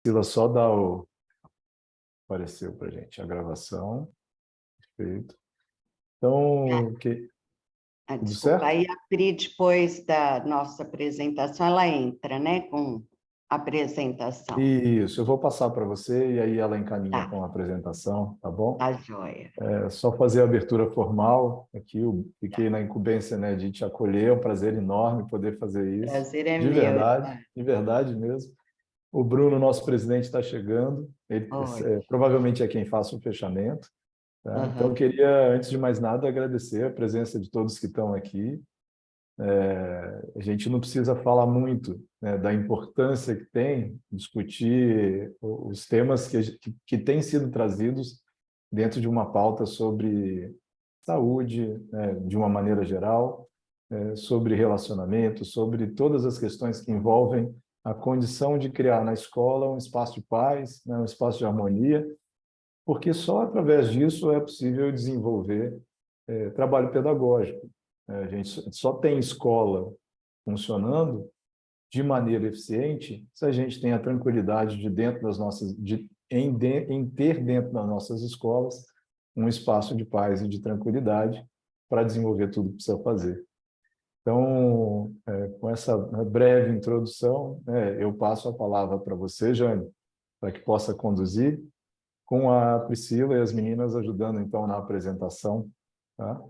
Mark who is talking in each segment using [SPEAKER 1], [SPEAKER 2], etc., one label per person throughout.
[SPEAKER 1] Priscila, só dá o... Apareceu para a gente a gravação. Perfeito. Então, tudo
[SPEAKER 2] Desculpa,
[SPEAKER 1] certo?
[SPEAKER 2] aí a Pri, depois da nossa apresentação, ela entra, né, com a apresentação.
[SPEAKER 1] Isso, eu vou passar para você e aí ela encaminha
[SPEAKER 2] Tá,
[SPEAKER 1] com a apresentação, tá bom?
[SPEAKER 2] tá joia.
[SPEAKER 1] É só fazer a abertura formal. Aqui eu
[SPEAKER 2] Tá.
[SPEAKER 1] fiquei na incumbência, né, de te acolher, é um prazer enorme poder fazer isso.
[SPEAKER 2] Prazer é meu, Eduardo.
[SPEAKER 1] De verdade mesmo. O Bruno, nosso presidente, está chegando. Ele
[SPEAKER 2] Oi.
[SPEAKER 1] provavelmente é quem faça o fechamento. Tá? Então, eu
[SPEAKER 2] Aham.
[SPEAKER 1] queria, antes de mais nada, agradecer a presença de todos que estão aqui. A gente não precisa falar muito, né, da importância que tem discutir os temas que têm sido trazidos dentro de uma pauta sobre saúde, né, de uma maneira geral, sobre relacionamento, sobre todas as questões que envolvem a condição de criar na escola um espaço de paz, né, um espaço de harmonia, porque só através disso é possível desenvolver trabalho pedagógico. A gente só tem escola funcionando de maneira eficiente se a gente tem a tranquilidade de dentro das nossas, em ter dentro das nossas escolas um espaço de paz e de tranquilidade para desenvolver tudo que precisa fazer. Então, com essa breve introdução, eu passo a palavra para você, Jane, para que possa conduzir, com a Priscila e as meninas ajudando, então, na apresentação. Tá?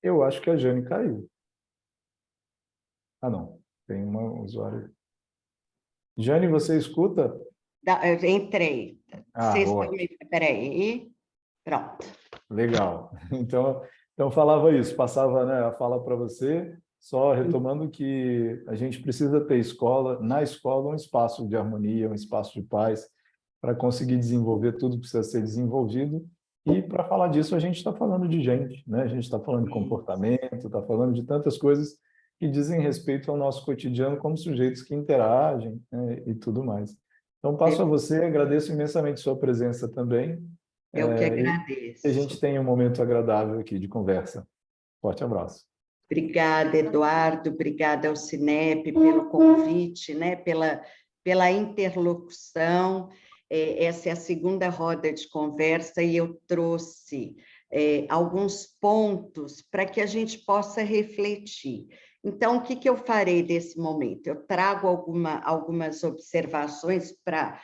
[SPEAKER 1] Eu acho que a Jane caiu. Ah, não. Tem uma usuária. Jane, você escuta?
[SPEAKER 2] Eu entrei.
[SPEAKER 1] Ah,
[SPEAKER 2] Vocês estão
[SPEAKER 1] ótimo.
[SPEAKER 2] me... Peraí. Pronto.
[SPEAKER 1] Legal. Então falava isso, passava, né, a fala para você, só retomando que a gente precisa ter na escola, um espaço de harmonia, um espaço de paz, para conseguir desenvolver tudo que precisa ser desenvolvido. E para falar disso, a gente está falando de gente, né? A gente está falando de comportamento, está falando de tantas coisas que dizem respeito ao nosso cotidiano como sujeitos que interagem, né, e tudo mais. Então, passo a você, agradeço imensamente sua presença também.
[SPEAKER 2] Eu que
[SPEAKER 1] E que a gente
[SPEAKER 2] agradeço.
[SPEAKER 1] tenha um momento agradável aqui de conversa. Forte abraço.
[SPEAKER 2] Obrigada, Eduardo. Obrigada ao Cinep pelo convite, né? Pela interlocução. Essa é a segunda roda de conversa e eu trouxe alguns pontos para que a gente possa refletir. Então, o que eu farei desse momento? Eu trago algumas observações para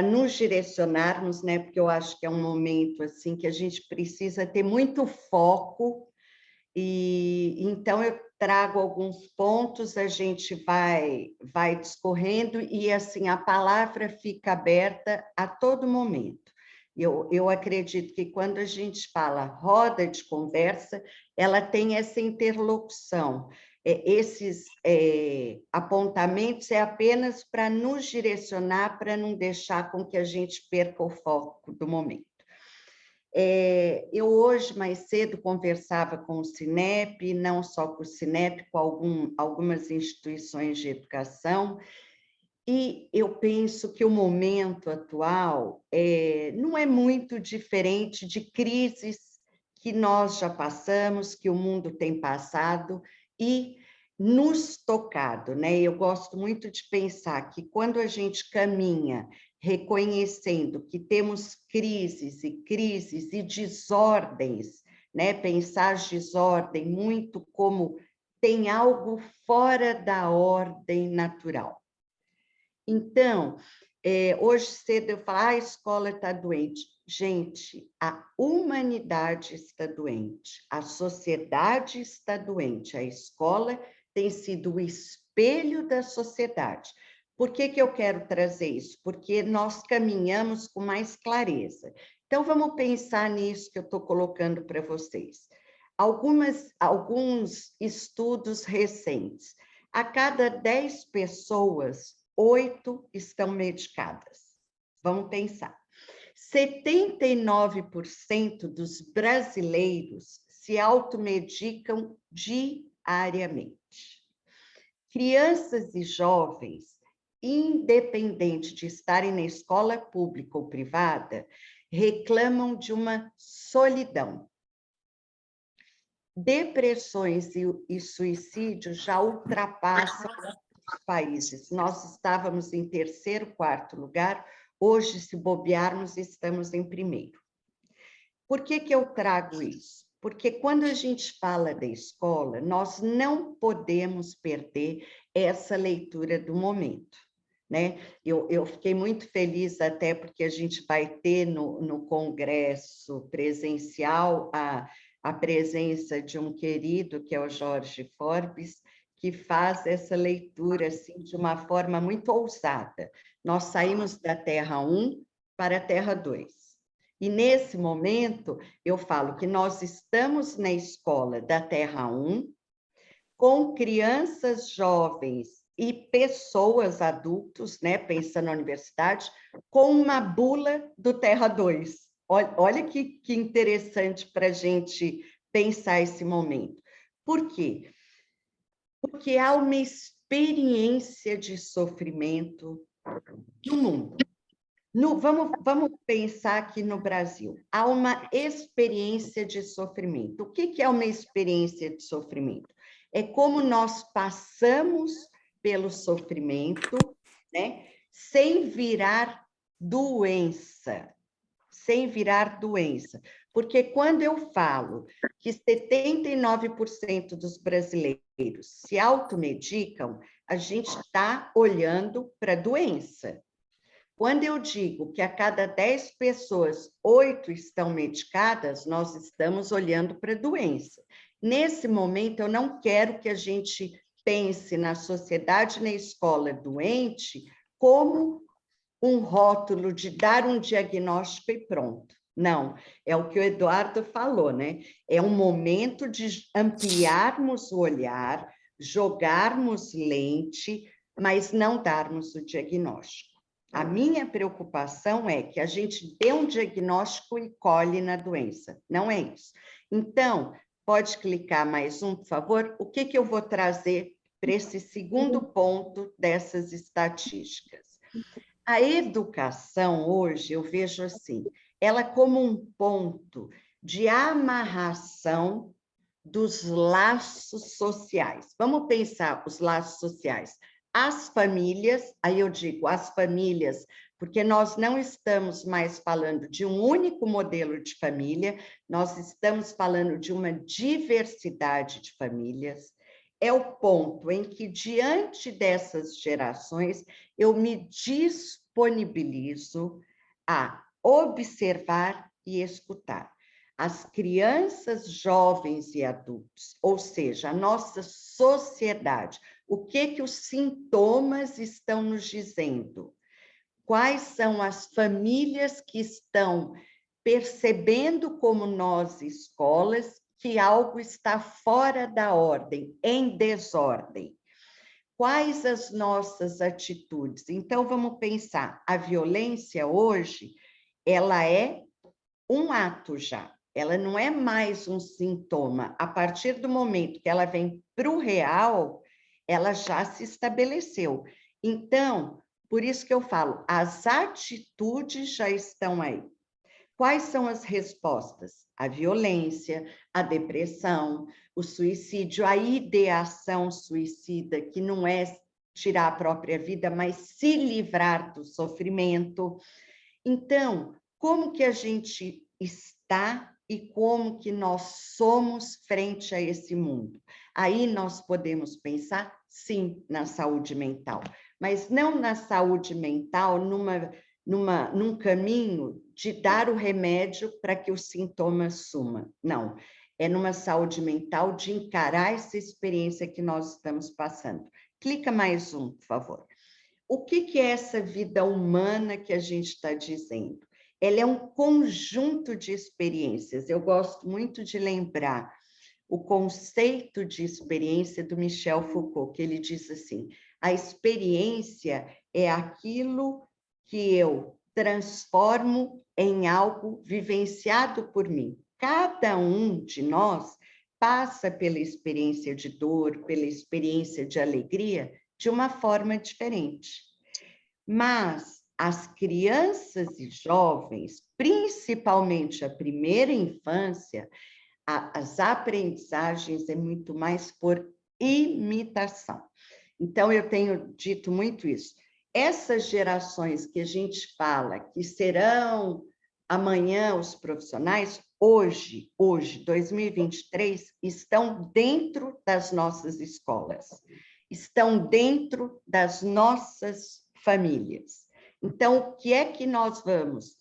[SPEAKER 2] nos direcionarmos, né? Porque eu acho que é um momento assim que a gente precisa ter muito foco. E então eu trago alguns pontos, a gente vai discorrendo e assim a palavra fica aberta a todo momento. Eu acredito que quando a gente fala roda de conversa, ela tem essa interlocução. Esses apontamentos é apenas para nos direcionar, para não deixar com que a gente perca o foco do momento. Eu hoje, mais cedo, conversava com o Cinep, não só com o Cinep, com algumas instituições de educação, e eu penso que o momento atual não é muito diferente de crises que nós já passamos, que o mundo tem passado e nos tocado, né? Eu gosto muito de pensar que quando a gente caminha reconhecendo que temos crises e desordens, né? Pensar desordem muito como tem algo fora da ordem natural. Então, hoje cedo eu falo, a escola está doente. Gente, a humanidade está doente, a sociedade está doente, a escola tem sido o espelho da sociedade. Por que eu quero trazer isso? Porque nós caminhamos com mais clareza. Então, vamos pensar nisso que eu estou colocando para vocês. Alguns estudos recentes. A cada 10 pessoas, 8 estão medicadas. Vamos pensar. 79% dos brasileiros se automedicam diariamente. Crianças e jovens independente de estarem na escola pública ou privada, reclamam de uma solidão. Depressões e suicídio já ultrapassam os países. Nós estávamos em terceiro, quarto lugar, hoje, se bobearmos, estamos em primeiro. Por que que eu trago isso? Porque quando a gente fala da escola, nós não podemos perder essa leitura do momento, né? Eu fiquei muito feliz até porque a gente vai ter no congresso presencial a presença de um querido, que é o Jorge Forbes, que faz essa leitura assim, de uma forma muito ousada. Nós saímos da Terra 1 para a Terra 2. E, nesse momento, eu falo que nós estamos na escola da Terra 1, com crianças, jovens e pessoas, adultos, né, pensando na universidade, com uma bula do Terra 2. Olha que interessante para a gente pensar esse momento. Por quê? Porque há uma experiência de sofrimento no mundo. Vamos pensar aqui no Brasil. Há uma experiência de sofrimento. O que é uma experiência de sofrimento? É como nós passamos pelo sofrimento, né, sem virar doença. Sem virar doença. Porque quando eu falo que 79% dos brasileiros se automedicam, a gente está olhando para a doença. Quando eu digo que a cada 10 pessoas, 8 estão medicadas, nós estamos olhando para a doença. Nesse momento, eu não quero que a gente pense na sociedade, na escola doente, como um rótulo de dar um diagnóstico e pronto. Não, é o que o Eduardo falou, né? É um momento de ampliarmos o olhar, jogarmos lente, mas não darmos o diagnóstico. A minha preocupação é que a gente dê um diagnóstico e colhe na doença. Não é isso. Então, pode clicar mais um, por favor? O que eu vou trazer para esse segundo ponto dessas estatísticas? A educação hoje, eu vejo assim, ela como um ponto de amarração dos laços sociais. Vamos pensar os laços sociais. As famílias, aí eu digo as famílias, porque nós não estamos mais falando de um único modelo de família, nós estamos falando de uma diversidade de famílias. É o ponto em que, diante dessas gerações, eu me disponibilizo a observar e escutar as crianças, jovens e adultos, ou seja, a nossa sociedade. O que os sintomas estão nos dizendo? Quais são as famílias que estão percebendo, como nós, escolas, que algo está fora da ordem, em desordem? Quais as nossas atitudes? Então, vamos pensar, a violência hoje, ela é um ato já, ela não é mais um sintoma. A partir do momento que ela vem para o real, ela já se estabeleceu. Então, por isso que eu falo, as atitudes já estão aí. Quais são as respostas? A violência, a depressão, o suicídio, a ideação suicida, que não é tirar a própria vida, mas se livrar do sofrimento. Então, como que a gente está e como que nós somos frente a esse mundo? Aí nós podemos pensar, sim, na saúde mental, mas não na saúde mental num caminho de dar o remédio para que o sintoma suma. Não, é numa saúde mental de encarar essa experiência que nós estamos passando. Clica mais um, por favor. O que é essa vida humana que a gente está dizendo? Ela é um conjunto de experiências. Eu gosto muito de lembrar o conceito de experiência do Michel Foucault, que ele diz assim, a experiência é aquilo que eu transformo em algo vivenciado por mim. Cada um de nós passa pela experiência de dor, pela experiência de alegria, de uma forma diferente. Mas as crianças e jovens, principalmente a primeira infância, as aprendizagens é muito mais por imitação. Então, eu tenho dito muito isso. Essas gerações que a gente fala que serão amanhã os profissionais, hoje, 2023, estão dentro das nossas escolas, estão dentro das nossas famílias. Então, o que é que nós vamos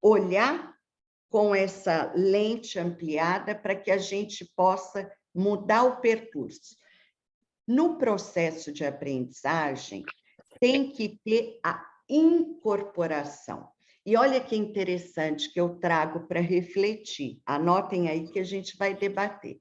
[SPEAKER 2] olhar com essa lente ampliada para que a gente possa mudar o percurso? No processo de aprendizagem, tem que ter a incorporação. E olha que interessante que eu trago para refletir. Anotem aí que a gente vai debater.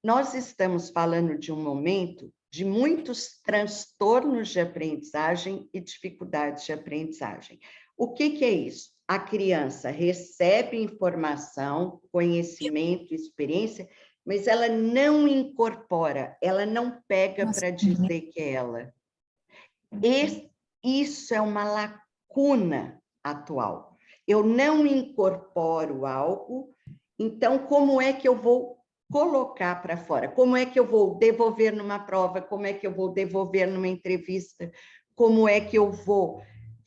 [SPEAKER 2] Nós estamos falando de um momento de muitos transtornos de aprendizagem e dificuldades de aprendizagem. O que é isso? A criança recebe informação, conhecimento, experiência, mas ela não incorpora, ela não pega para dizer que é ela. Isso é uma lacuna atual. Eu não incorporo algo, então como é que eu vou colocar para fora? Como é que eu vou devolver numa prova? Como é que eu vou devolver numa entrevista? Como é que eu vou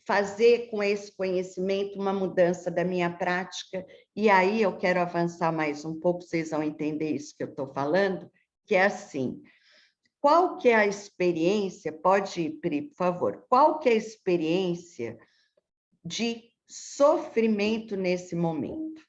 [SPEAKER 2] fazer com esse conhecimento uma mudança da minha prática? E aí eu quero avançar mais um pouco, vocês vão entender isso que eu estou falando, que é assim, qual que é a experiência, pode ir, Pri, por favor, qual que é a experiência de sofrimento nesse momento?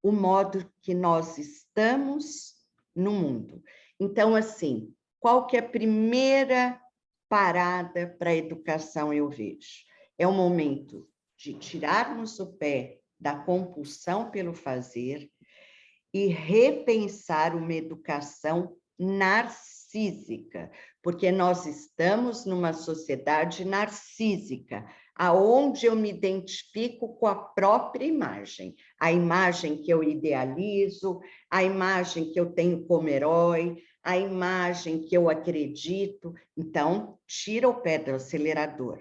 [SPEAKER 2] O modo que nós estamos no mundo. Então, assim, qual que é a primeira parada para a educação, eu vejo? É o momento de tirarmos o pé da compulsão pelo fazer e repensar uma educação narcísica, porque nós estamos numa sociedade narcísica, aonde eu me identifico com a própria imagem, a imagem que eu idealizo, a imagem que eu tenho como herói, a imagem que eu acredito. Então, tira o pé do acelerador.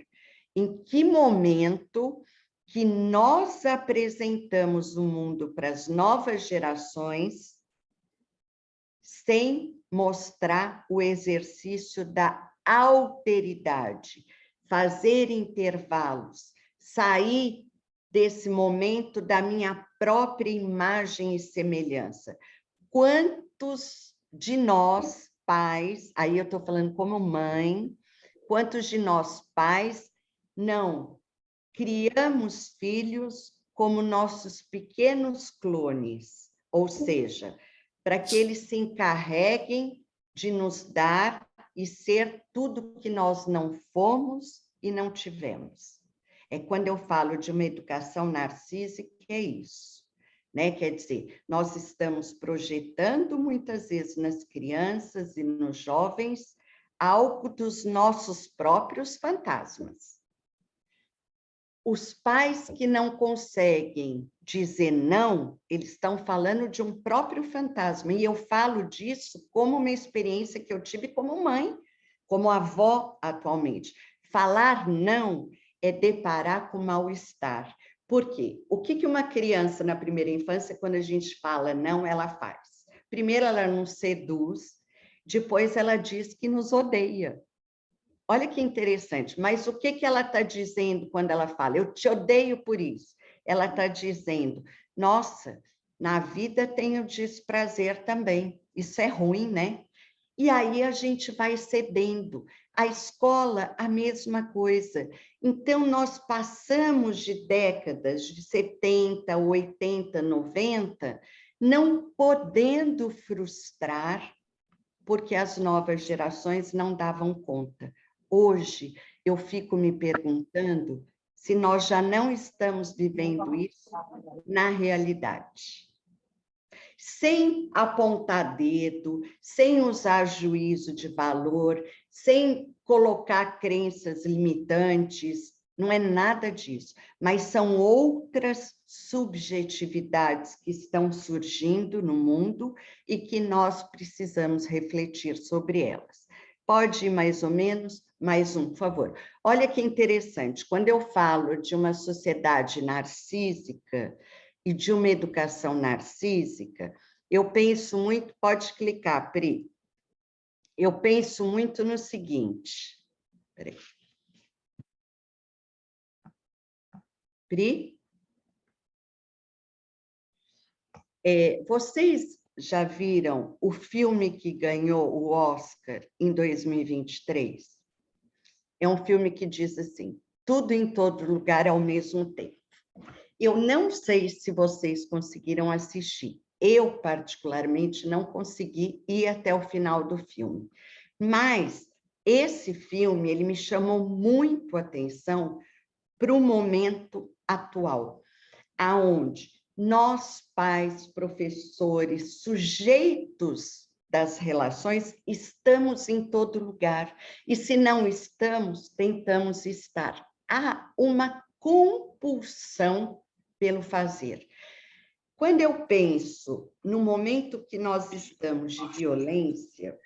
[SPEAKER 2] Em que momento que nós apresentamos o mundo para as novas gerações sem mostrar o exercício da alteridade, fazer intervalos, sair desse momento da minha própria imagem e semelhança? Quantos de nós, pais, aí eu estou falando como mãe, quantos de nós, pais, não criamos filhos como nossos pequenos clones, ou seja, para que eles se encarreguem de nos dar e ser tudo que nós não fomos e não tivemos. É quando eu falo de uma educação narcísica, é isso, né? Quer dizer, nós estamos projetando muitas vezes nas crianças e nos jovens algo dos nossos próprios fantasmas. Os pais que não conseguem dizer não, eles estão falando de um próprio fantasma. E eu falo disso como uma experiência que eu tive como mãe, como avó atualmente. Falar não é deparar com mal-estar. Por quê? O que uma criança na primeira infância, quando a gente fala não, ela faz? Primeiro, ela nos seduz, depois ela diz que nos odeia. Olha que interessante, mas o que ela está dizendo quando ela fala? Eu te odeio por isso. Ela está dizendo, nossa, na vida tem o desprazer também. Isso é ruim, né? E aí a gente vai cedendo. A escola, a mesma coisa. Então, nós passamos de décadas, de 70, 80, 90, não podendo frustrar, porque as novas gerações não davam conta. Hoje, eu fico me perguntando se nós já não estamos vivendo isso na realidade. Sem apontar dedo, sem usar juízo de valor, sem colocar crenças limitantes, não é nada disso, mas são outras subjetividades que estão surgindo no mundo e que nós precisamos refletir sobre elas. Pode ir mais ou menos? Mais um, por favor. Olha que interessante, quando eu falo de uma sociedade narcísica e de uma educação narcísica, eu penso muito, pode clicar, Pri, eu penso muito no seguinte, peraí. Pri? Vocês já viram o filme que ganhou o Oscar em 2023? É um filme que diz assim, tudo em todo lugar ao mesmo tempo. Eu não sei se vocês conseguiram assistir. Eu, particularmente, não consegui ir até o final do filme. Mas esse filme, ele me chamou muito a atenção para o momento atual, aonde nós, pais, professores, sujeitos das relações, estamos em todo lugar. E se não estamos, tentamos estar. Há uma compulsão pelo fazer. Quando eu penso no momento que nós estamos de violência,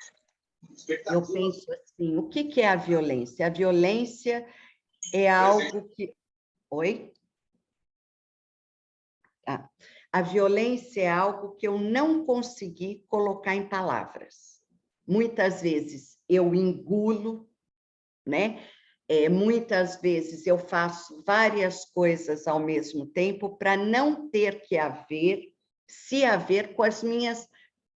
[SPEAKER 2] eu penso assim, o que é a violência? A violência é algo que... Oi? A violência é algo que eu não consegui colocar em palavras. Muitas vezes eu engulo, né? Muitas vezes eu faço várias coisas ao mesmo tempo para não ter que se haver com as minhas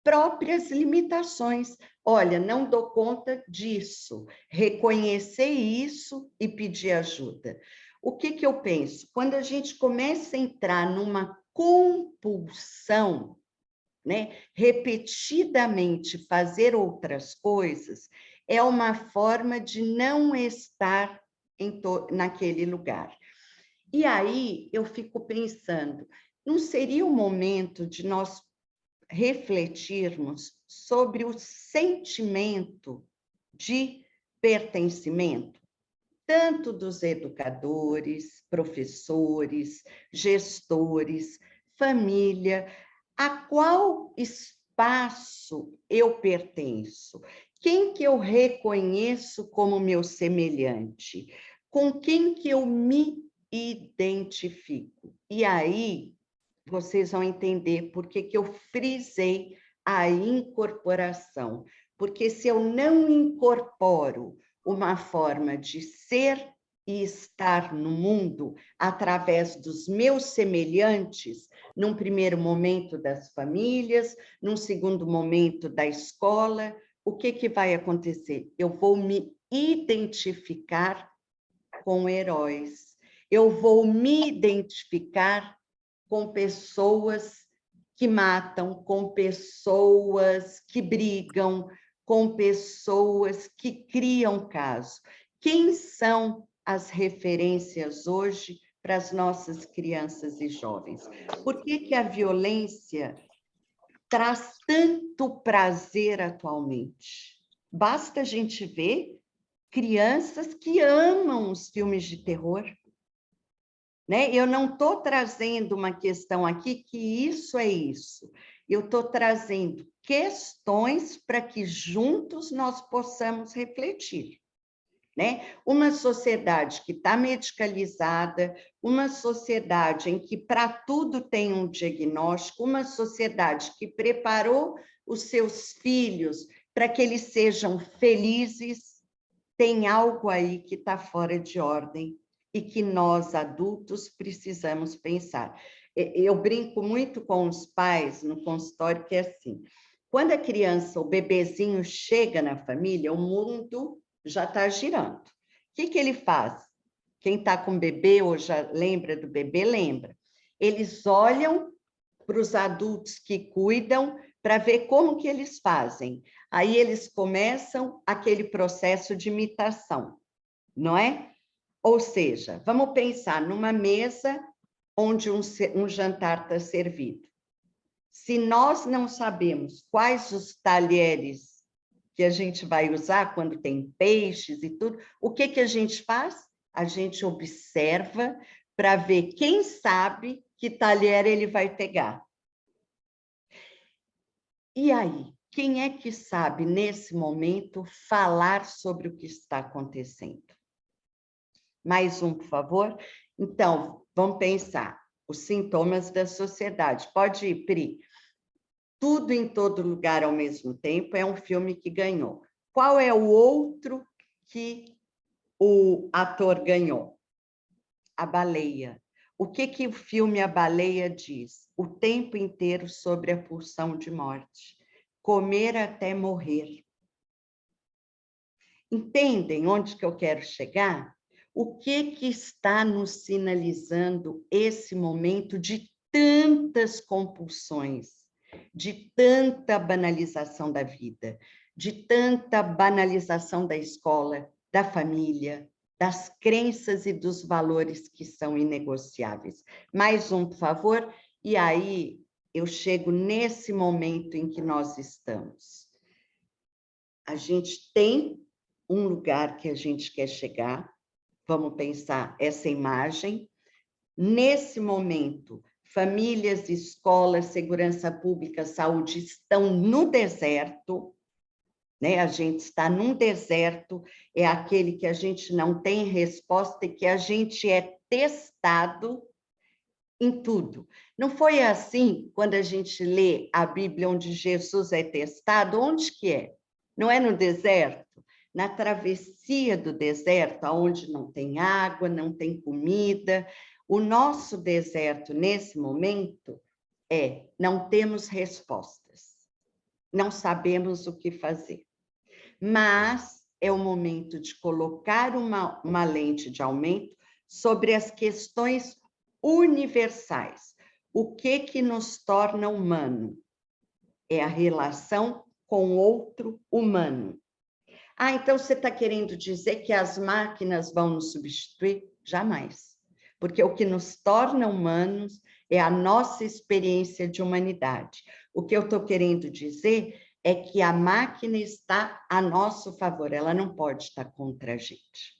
[SPEAKER 2] próprias limitações. Olha, não dou conta disso. Reconhecer isso e pedir ajuda. O que eu penso? Quando a gente começa a entrar numa compulsão, né, repetidamente fazer outras coisas, é uma forma de não estar naquele lugar. E aí eu fico pensando, não seria o momento de nós refletirmos sobre o sentimento de pertencimento, tanto dos educadores, professores, gestores, família, a qual espaço eu pertenço? Quem que eu reconheço como meu semelhante? Com quem que eu me identifico? E aí, vocês vão entender por que eu frisei a incorporação. Porque se eu não incorporo uma forma de ser e estar no mundo através dos meus semelhantes, num primeiro momento das famílias, num segundo momento da escola, o que vai acontecer? Eu vou me identificar com heróis, eu vou me identificar com pessoas que matam, com pessoas que brigam, com pessoas que criam caso. Quem são as referências hoje para as nossas crianças e jovens? Por que a violência traz tanto prazer atualmente? Basta a gente ver crianças que amam os filmes de terror, né? Eu não estou trazendo uma questão aqui que isso é isso. Eu estou trazendo questões para que juntos nós possamos refletir, né? Uma sociedade que está medicalizada, uma sociedade em que para tudo tem um diagnóstico, uma sociedade que preparou os seus filhos para que eles sejam felizes, tem algo aí que está fora de ordem e que nós, adultos, precisamos pensar. Eu brinco muito com os pais no consultório, que é assim, quando a criança, o bebezinho, chega na família, o mundo já está girando. O que ele faz? Quem está com bebê ou já lembra do bebê, lembra. Eles olham para os adultos que cuidam para ver como que eles fazem. Aí eles começam aquele processo de imitação, não é? Ou seja, vamos pensar numa mesa onde um jantar está servido. Se nós não sabemos quais os talheres que a gente vai usar quando tem peixes e tudo, o que a gente faz? A gente observa para ver quem sabe que talher ele vai pegar. E aí, o quem é que sabe, nesse momento, falar sobre o que está acontecendo? Mais um, por favor. Então, vamos pensar. Os sintomas da sociedade. Pode ir, Pri. Tudo em todo lugar ao mesmo tempo é um filme que ganhou. Qual é o outro que o ator ganhou? A Baleia. O que o filme A Baleia diz? O tempo inteiro sobre a pulsão de morte. Comer até morrer. Entendem onde que eu quero chegar? O que está nos sinalizando esse momento de tantas compulsões, de tanta banalização da vida, de tanta banalização da escola, da família, das crenças e dos valores que são inegociáveis? Mais um, por favor. E aí eu chego nesse momento em que nós estamos. A gente tem um lugar que a gente quer chegar, vamos pensar essa imagem. Nesse momento, famílias, escolas, segurança pública, saúde estão no deserto, né? A gente está num deserto, é aquele que a gente não tem resposta e que a gente é testado em tudo. Não foi assim quando a gente lê a Bíblia onde Jesus é testado? Onde que é? Não é no deserto? Na travessia do deserto, onde não tem água, não tem comida. O nosso deserto, nesse momento, não temos respostas. Não sabemos o que fazer. Mas é o momento de colocar uma lente de aumento sobre as questões universais. O que nos torna humano? É a relação com outro humano. Ah, então você está querendo dizer que as máquinas vão nos substituir? Jamais. Porque o que nos torna humanos é a nossa experiência de humanidade. O que eu estou querendo dizer é que a máquina está a nosso favor, ela não pode estar contra a gente.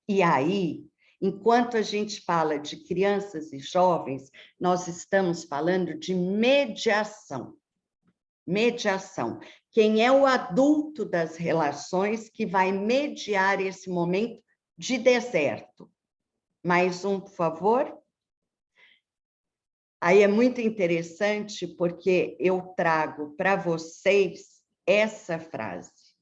[SPEAKER 2] E aí, enquanto a gente fala de crianças e jovens, nós estamos falando de mediação. Mediação. Quem é o adulto das relações que vai mediar esse momento de deserto? Mais um, por favor. Aí é muito interessante porque eu trago para vocês essa frase.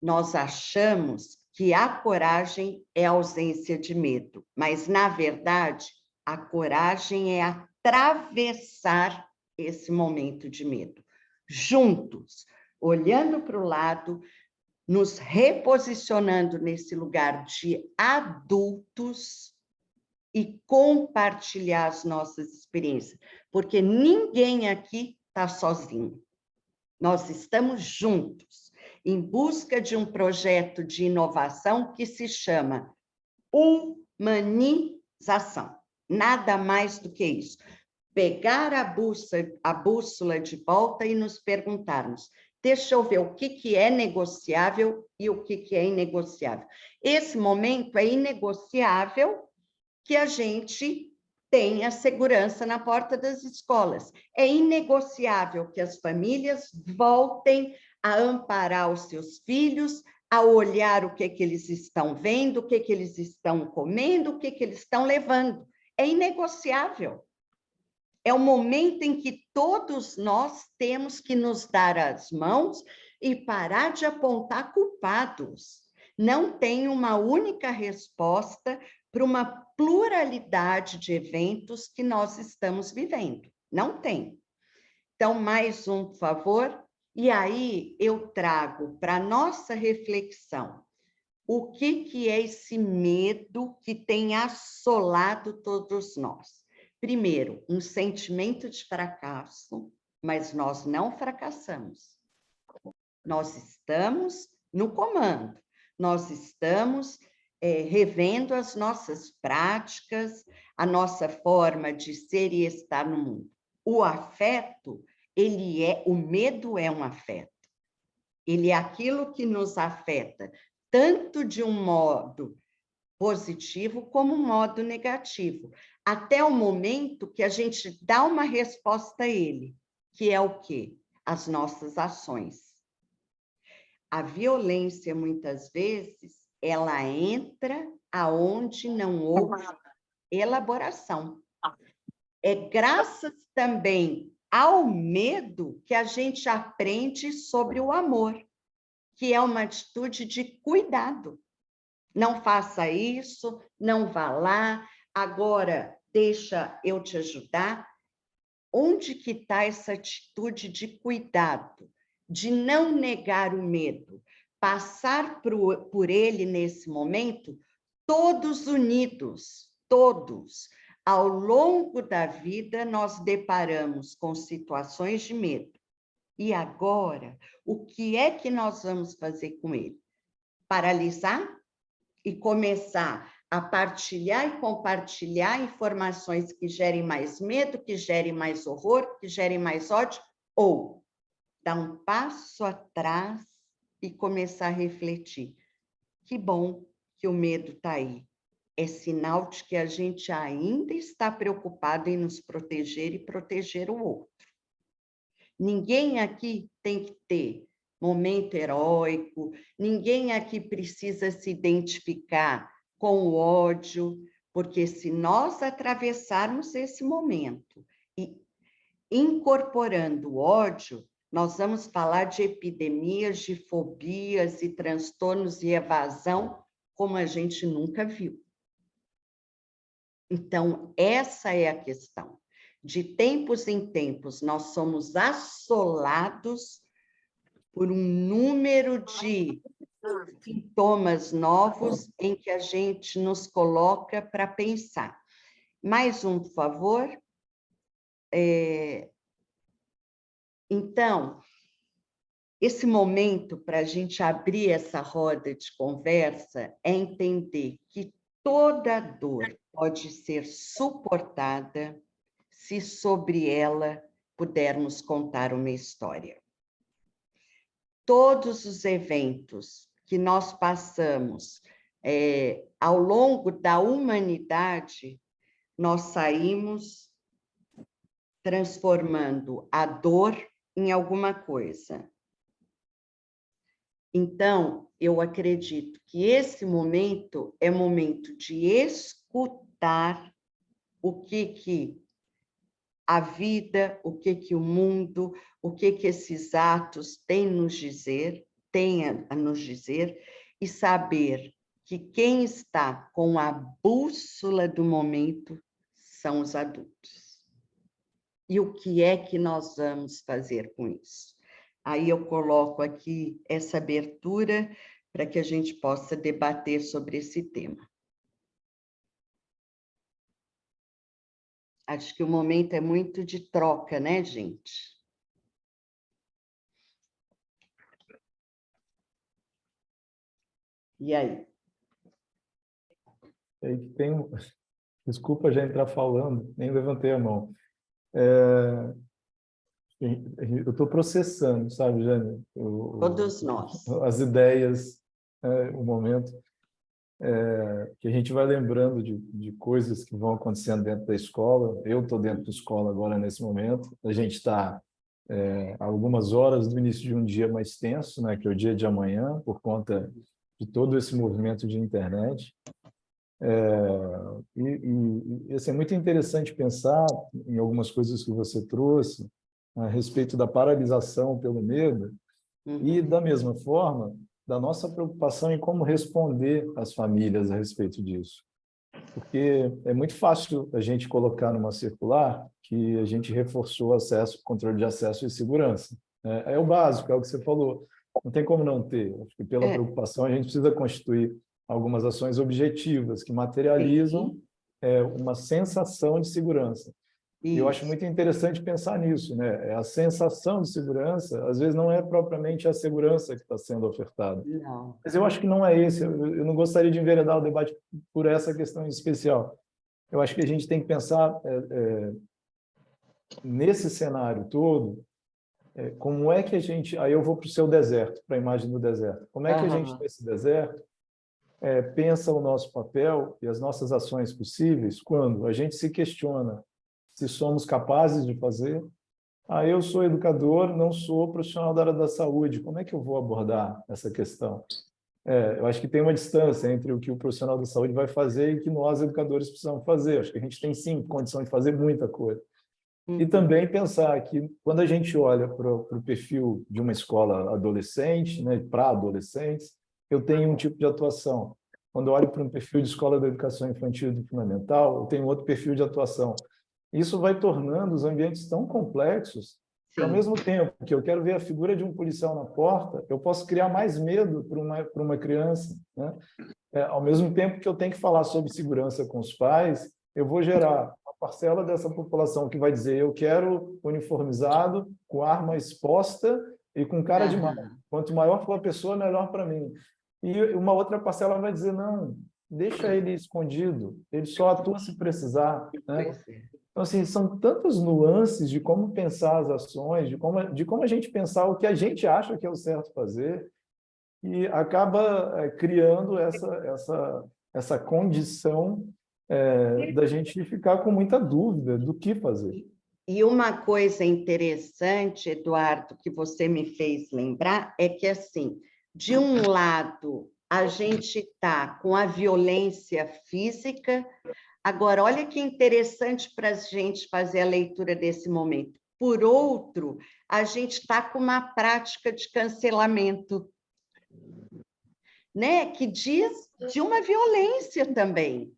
[SPEAKER 2] Nós achamos que a coragem é a ausência de medo, mas, na verdade, a coragem é atravessar esse momento de medo. Juntos, olhando para o lado, nos reposicionando nesse lugar de adultos e compartilhar as nossas experiências, porque ninguém aqui está sozinho. Nós estamos juntos, em busca de um projeto de inovação que se chama humanização. Nada mais do que isso. Pegar a bússola de volta e nos perguntarmos, deixa eu ver o que é negociável e o que é inegociável. Esse momento é inegociável que a gente tenha segurança na porta das escolas. É inegociável que as famílias voltem a amparar os seus filhos, a olhar o que eles estão vendo, o que eles estão comendo, o que eles estão levando. É inegociável. É o momento em que todos nós temos que nos dar as mãos e parar de apontar culpados. Não tem uma única resposta para uma pluralidade de eventos que nós estamos vivendo. Não tem. Então, mais um, por favor. E aí eu trago para a nossa reflexão o que é esse medo que tem assolado todos nós. Primeiro, um sentimento de fracasso, mas nós não fracassamos. Nós estamos no comando, nós estamos revendo as nossas práticas, a nossa forma de ser e estar no mundo. O afeto, o medo é um afeto. Ele é aquilo que nos afeta, tanto de um modo positivo como um modo negativo, até o momento que a gente dá uma resposta a ele, que é o quê? as nossas ações. A violência, muitas vezes, ela entra aonde não houve elaboração. É graças também ao medo que a gente aprende sobre o amor, que é uma atitude de cuidado. Não faça isso, não vá lá, agora deixa eu te ajudar. Onde que está essa atitude de cuidado, de não negar o medo, passar por ele nesse momento, todos unidos, todos. Ao longo da vida, nós deparamos com situações de medo. E agora, o que é que nós vamos fazer com ele? Paralisar e começar a partilhar e compartilhar informações que gerem mais medo, que gerem mais horror, que gerem mais ódio, ou dar um passo atrás e começar a refletir. Que bom que o medo está aí. É sinal de que a gente ainda está preocupado em nos proteger e proteger o outro. Ninguém aqui tem que ter momento heróico, ninguém aqui precisa se identificar com o ódio, porque se nós atravessarmos esse momento e incorporando o ódio, nós vamos falar de epidemias, de fobias e transtornos e evasão como a gente nunca viu. Então, essa é a questão. De tempos em tempos, nós somos assolados por um número de sintomas novos em que a gente nos coloca para pensar. Mais um, por favor. Então, esse momento para a gente abrir essa roda de conversa é entender que toda dor pode ser suportada se sobre ela pudermos contar uma história. Todos os eventos que nós passamos ao longo da humanidade, nós saímos transformando a dor em alguma coisa. Então, eu acredito que esse momento é momento de escutar o que a vida, o que o mundo, o que esses atos têm a nos dizer, e saber que quem está com a bússola do momento são os adultos. E o que é que nós vamos fazer com isso? Aí eu coloco aqui essa abertura para que a gente possa debater sobre esse tema. Acho que o momento é muito de troca, né, gente? E aí?
[SPEAKER 1] Desculpa já entrar falando, nem levantei a mão. Eu estou processando, sabe, Jane?
[SPEAKER 2] Todos nós.
[SPEAKER 1] As ideias, o momento, que a gente vai lembrando de coisas que vão acontecendo dentro da escola. Eu estou dentro da escola agora, nesse momento. A gente está a algumas horas do início de um dia mais tenso, né, que é o dia de amanhã, por conta de todo esse movimento de internet. Assim, é muito interessante pensar em algumas coisas que você trouxe a respeito da paralisação pelo medo e, da mesma forma, da nossa preocupação em como responder às famílias a respeito disso. Porque é muito fácil a gente colocar numa circular que a gente reforçou acesso, controle de acesso e segurança. É o básico, é o que você falou. Não tem como não ter. Acho que pela preocupação a gente precisa constituir algumas ações objetivas que materializam uma sensação de segurança. E eu acho muito interessante pensar nisso, né? A sensação de segurança, às vezes, não é propriamente a segurança que está sendo ofertada.
[SPEAKER 2] Não.
[SPEAKER 1] Mas eu acho que não é esse. Eu não gostaria de enveredar o debate por essa questão em especial. Eu acho que a gente tem que pensar nesse cenário todo, como é que a gente... Aí eu vou para o seu deserto, para a imagem do deserto. Como é que a gente, nesse deserto, pensa o nosso papel e as nossas ações possíveis quando a gente se questiona se somos capazes de fazer, Ah, eu sou educador, não sou profissional da área da saúde. Como é que eu vou abordar essa questão? Eu acho que tem uma distância entre o que o profissional da saúde vai fazer e o que nós, educadores, precisamos fazer. Acho que a gente tem, sim, condição de fazer muita coisa. E também pensar que, quando a gente olha para o perfil de uma escola adolescente, né, para adolescentes, eu tenho um tipo de atuação. Quando eu olho para um perfil de escola da educação infantil e do fundamental, eu tenho outro perfil de atuação. Isso vai tornando os ambientes tão complexos que, ao
[SPEAKER 2] Sim.
[SPEAKER 1] mesmo tempo que eu quero ver a figura de um policial na porta, eu posso criar mais medo para uma criança, né? Ao mesmo tempo que eu tenho que falar sobre segurança com os pais, eu vou gerar uma parcela dessa população que vai dizer: eu quero uniformizado, com arma exposta e com cara de mal. Quanto maior for a pessoa, melhor para mim. E uma outra parcela vai dizer: não, deixa ele escondido, ele só atua se precisar, né?
[SPEAKER 2] Pois é.
[SPEAKER 1] Então, assim, são tantas nuances de como pensar as ações, de como a gente pensar o que a gente acha que é o certo fazer, e acaba criando essa condição da gente ficar com muita dúvida do que fazer.
[SPEAKER 2] E uma coisa interessante, Eduardo, que você me fez lembrar, é que, assim, de um lado, a gente está com a violência física. Agora, olha que interessante para a gente fazer a leitura desse momento. Por outro, a gente está com uma prática de cancelamento, né? Que diz de uma violência também.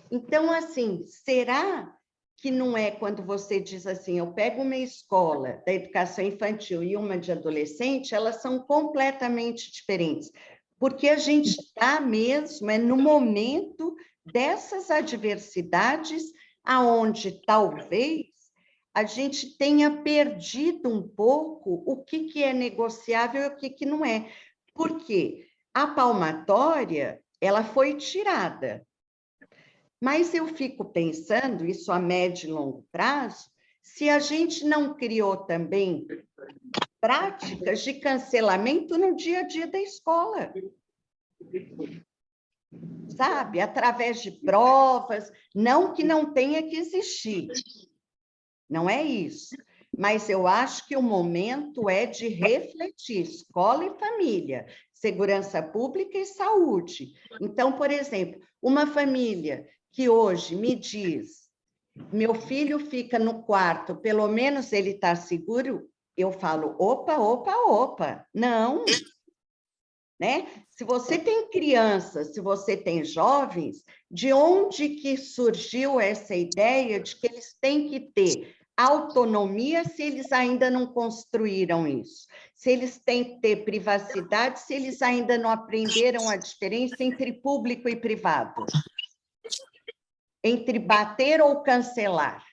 [SPEAKER 2] Então, assim, será que não é quando você diz assim, eu pego uma escola da educação infantil e uma de adolescente, elas são completamente diferentes, porque a gente está mesmo no momento dessas adversidades, aonde talvez a gente tenha perdido um pouco o que é negociável e o que não é. Porque a palmatória, ela foi tirada, mas eu fico pensando, isso a médio e longo prazo, se a gente não criou também práticas de cancelamento no dia a dia da escola, sabe? Através de provas, não que não tenha que existir, não é isso. Mas eu acho que o momento é de refletir, escola e família, segurança pública e saúde. Então, por exemplo, uma família que hoje me diz: meu filho fica no quarto, pelo menos ele está seguro, eu falo: opa, opa, opa, não, né? Se você tem crianças, se você tem jovens, de onde que surgiu essa ideia de que eles têm que ter autonomia se eles ainda não construíram isso? Se eles têm que ter privacidade, se eles ainda não aprenderam a diferença entre público e privado? Entre bater ou cancelar?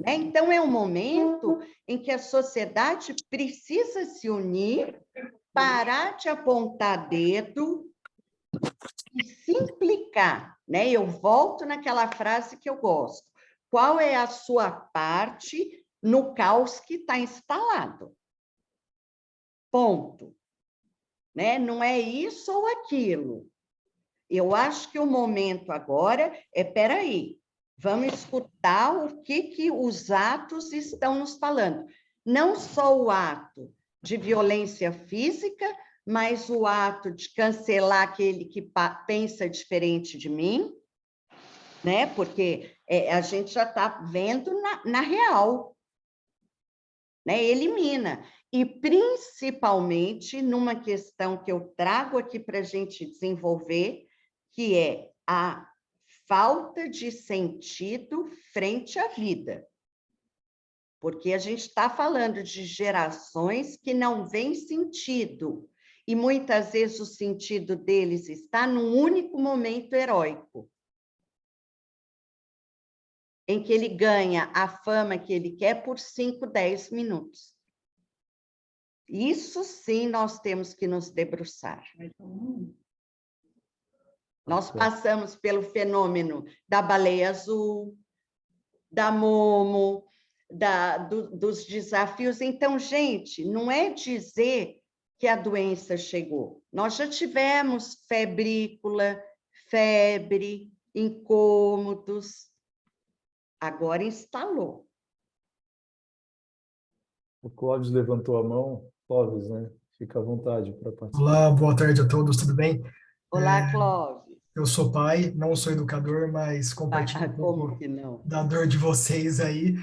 [SPEAKER 2] Né? Então, é um momento em que a sociedade precisa se unir, parar de apontar dedo e se implicar. Né? Eu volto naquela frase que eu gosto. Qual é a sua parte no caos que está instalado? Ponto. Né? Não é isso ou aquilo. Eu acho que o momento agora é, peraí, vamos escutar o que os atos estão nos falando. Não só o ato de violência física, mas o ato de cancelar aquele que pensa diferente de mim, né? Porque a gente já está vendo na real, né? Elimina. E principalmente numa questão que eu trago aqui para a gente desenvolver, que é a falta de sentido frente à vida. Porque a gente está falando de gerações que não veem sentido, e muitas vezes o sentido deles está num único momento heróico, em que ele ganha a fama que ele quer por 5, 10 minutos. Isso sim nós temos que nos debruçar. Nós passamos pelo fenômeno da baleia azul, da Momo, dos desafios. Então, gente, não é dizer que a doença chegou. Nós já tivemos febrícula, febre, incômodos. Agora instalou.
[SPEAKER 1] O Clóvis levantou a mão. Clóvis, né? Fica à vontade para participar.
[SPEAKER 3] Olá, boa tarde a todos, tudo bem?
[SPEAKER 2] Olá, Clóvis.
[SPEAKER 3] Eu sou pai, não sou educador, mas compartilho
[SPEAKER 2] Ah,
[SPEAKER 3] um
[SPEAKER 2] como
[SPEAKER 3] pouco
[SPEAKER 2] que não?
[SPEAKER 3] da dor de vocês aí.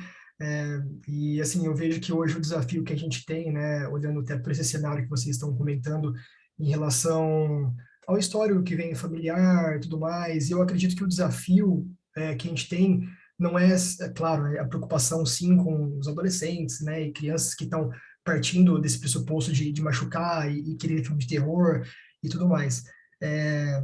[SPEAKER 3] E assim, eu vejo que hoje o desafio que a gente tem, né, olhando até para esse cenário que vocês estão comentando em relação ao histórico que vem familiar e tudo mais, eu acredito que o desafio que a gente tem não é claro, a preocupação sim com os adolescentes, né, e crianças que estão partindo desse pressuposto de machucar e querer filme de terror e tudo mais. É,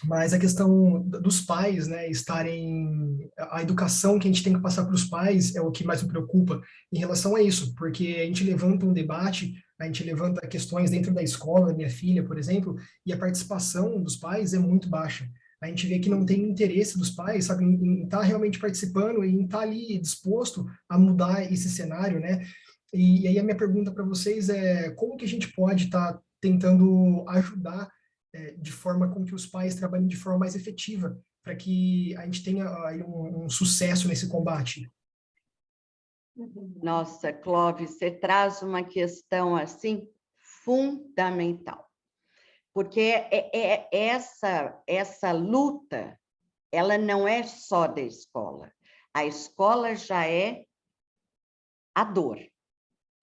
[SPEAKER 3] mas a questão dos pais, né, estarem, a educação que a gente tem que passar para os pais é o que mais me preocupa em relação a isso, porque a gente levanta um debate, a gente levanta questões dentro da escola, da minha filha, por exemplo, e a participação dos pais é muito baixa. A gente vê que não tem interesse dos pais, sabe, em estar realmente participando e em estar ali disposto a mudar esse cenário, né? E aí a minha pergunta para vocês é como que a gente pode estar tentando ajudar de forma com que os pais trabalhem de forma mais efetiva, para que a gente tenha aí um sucesso nesse combate.
[SPEAKER 2] Nossa, Clóvis, você traz uma questão assim fundamental, porque essa luta, ela não é só da escola. A escola já é a dor,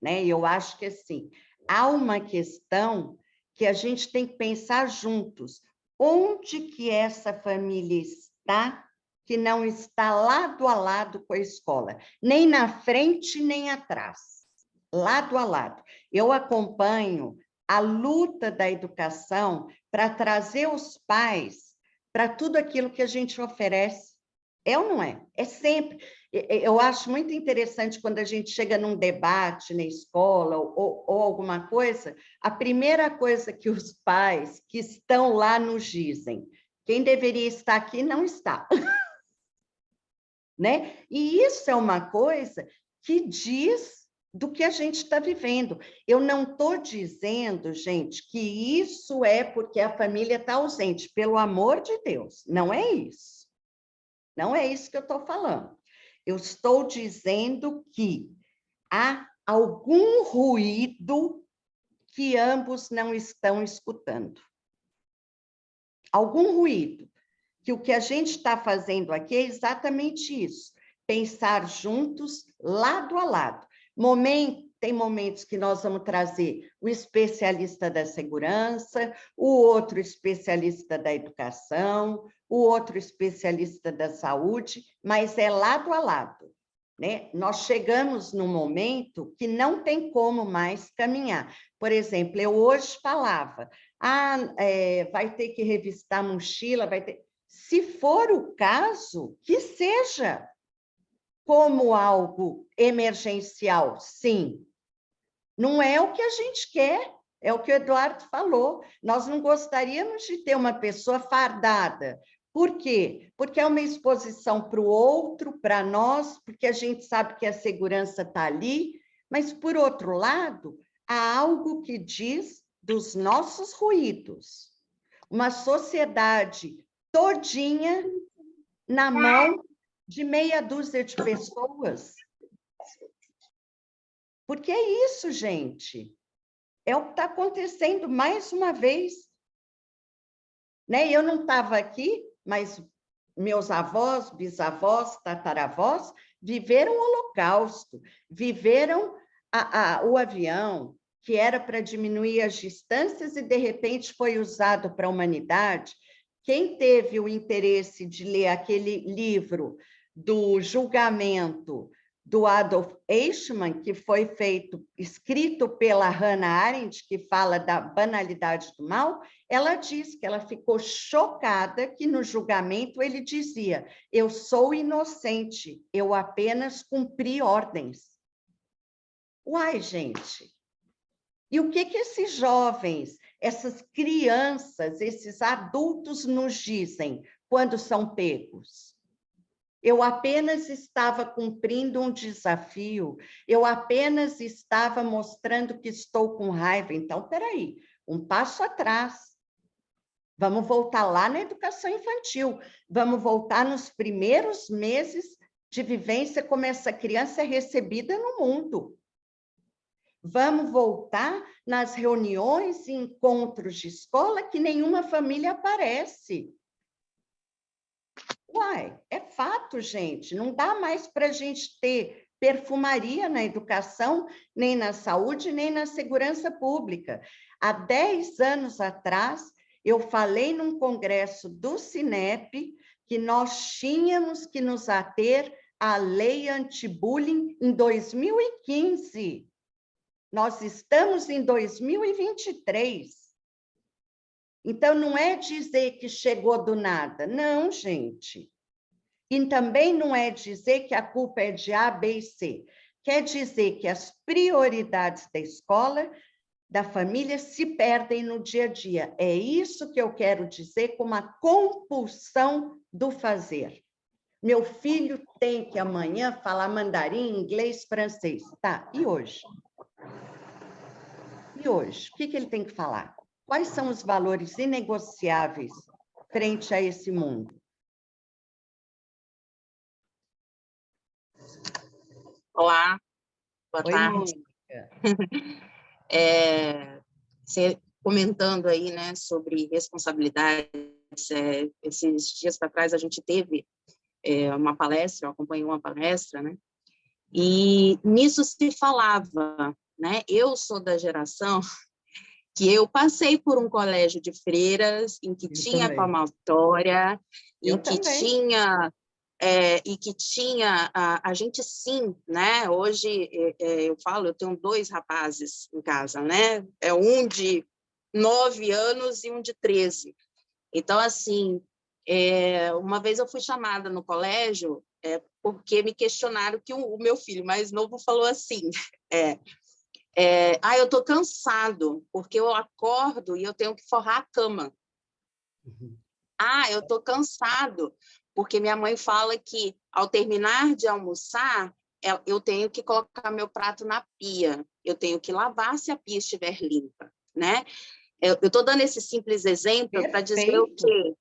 [SPEAKER 2] né? E eu acho que assim, há uma questão que a gente tem que pensar juntos. Onde que essa família está que não está lado a lado com a escola? Nem na frente, nem atrás. Lado a lado. Eu acompanho a luta da educação para trazer os pais para tudo aquilo que a gente oferece. É ou não é? É sempre. Eu acho muito interessante quando a gente chega num debate na escola ou alguma coisa, a primeira coisa que os pais que estão lá nos dizem, quem deveria estar aqui não está. Né? E isso é uma coisa que diz do que a gente está vivendo. Eu não estou dizendo, gente, que isso é porque a família está ausente, pelo amor de Deus, não é isso. Não é isso que eu estou falando. Eu estou dizendo que há algum ruído que ambos não estão escutando. Algum ruído. Que o que a gente está fazendo aqui é exatamente isso. Pensar juntos, lado a lado. Tem momentos que nós vamos trazer o especialista da segurança, o outro especialista da educação, o outro especialista da saúde, mas é lado a lado, né? Nós chegamos num momento que não tem como mais caminhar. Por exemplo, eu hoje falava, vai ter que revistar a mochila, vai ter... Se for o caso, que seja como algo emergencial, sim. Não é o que a gente quer, é o que o Eduardo falou. Nós não gostaríamos de ter uma pessoa fardada. Por quê? Porque é uma exposição para o outro, para nós, porque a gente sabe que a segurança está ali, mas, por outro lado, há algo que diz dos nossos ruídos. Uma sociedade todinha na mão de meia dúzia de pessoas. Porque é isso, gente. É o que está acontecendo mais uma vez. Né? Eu não estava aqui, mas meus avós, bisavós, tataravós viveram o Holocausto, viveram o avião, que era para diminuir as distâncias e, de repente, foi usado para a humanidade. Quem teve o interesse de ler aquele livro do julgamento do Adolf Eichmann, que foi escrito pela Hannah Arendt, que fala da banalidade do mal, ela diz que ela ficou chocada que no julgamento ele dizia: eu sou inocente, eu apenas cumpri ordens. Uai, gente! E o que esses jovens, essas crianças, esses adultos nos dizem quando são pegos? Eu apenas estava cumprindo um desafio, eu apenas estava mostrando que estou com raiva. Então, peraí, um passo atrás. Vamos voltar lá na educação infantil, vamos voltar nos primeiros meses de vivência como essa criança é recebida no mundo. Vamos voltar nas reuniões e encontros de escola que nenhuma família aparece. Uai, é fato, gente. Não dá mais para a gente ter perfumaria na educação, nem na saúde, nem na segurança pública. Há 10 anos atrás, eu falei num congresso do Cinep que nós tínhamos que nos ater à lei anti-bullying em 2015. Nós estamos em 2023. Então, não é dizer que chegou do nada. Não, gente. E também não é dizer que a culpa é de A, B e C. Quer dizer que as prioridades da escola, da família, se perdem no dia a dia. É isso que eu quero dizer com uma compulsão do fazer. Meu filho tem que amanhã falar mandarim, inglês, francês. Tá, e hoje? E hoje? O que ele tem que falar? Quais são os valores inegociáveis frente a esse mundo?
[SPEAKER 4] Olá, boa
[SPEAKER 2] Oi,
[SPEAKER 4] tarde.
[SPEAKER 2] Mônica.
[SPEAKER 4] Você comentando aí, né, sobre responsabilidades, esses dias para trás a gente teve uma palestra, eu acompanhei uma palestra, né, e nisso se falava, né, eu sou da geração que eu passei por um colégio de freiras em que tinha palmatória, em que tinha... e que tinha a gente sim, né? Hoje eu falo, eu tenho 2 rapazes em casa, né? Um de 9 anos e um de 13. Então, assim, uma vez eu fui chamada no colégio porque me questionaram que o meu filho mais novo falou assim, eu estou cansado, porque eu acordo e eu tenho que forrar a cama. Eu estou cansado, porque minha mãe fala que, ao terminar de almoçar, eu tenho que colocar meu prato na pia, eu tenho que lavar se a pia estiver limpa, né? Eu estou dando esse simples exemplo para dizer o quê?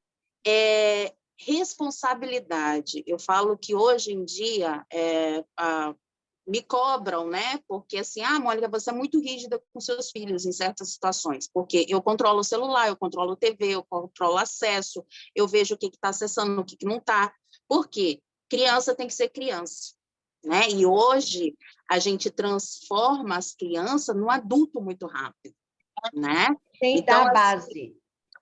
[SPEAKER 4] Responsabilidade. Eu falo que, hoje em dia, me cobram, né? Porque assim, Mônica, você é muito rígida com seus filhos em certas situações, porque eu controlo o celular, eu controlo a TV, eu controlo o acesso, eu vejo o que está acessando, o que não está. Por quê? Criança tem que ser criança, né? E hoje a gente transforma as crianças num adulto muito rápido, né?
[SPEAKER 2] Sem dar base.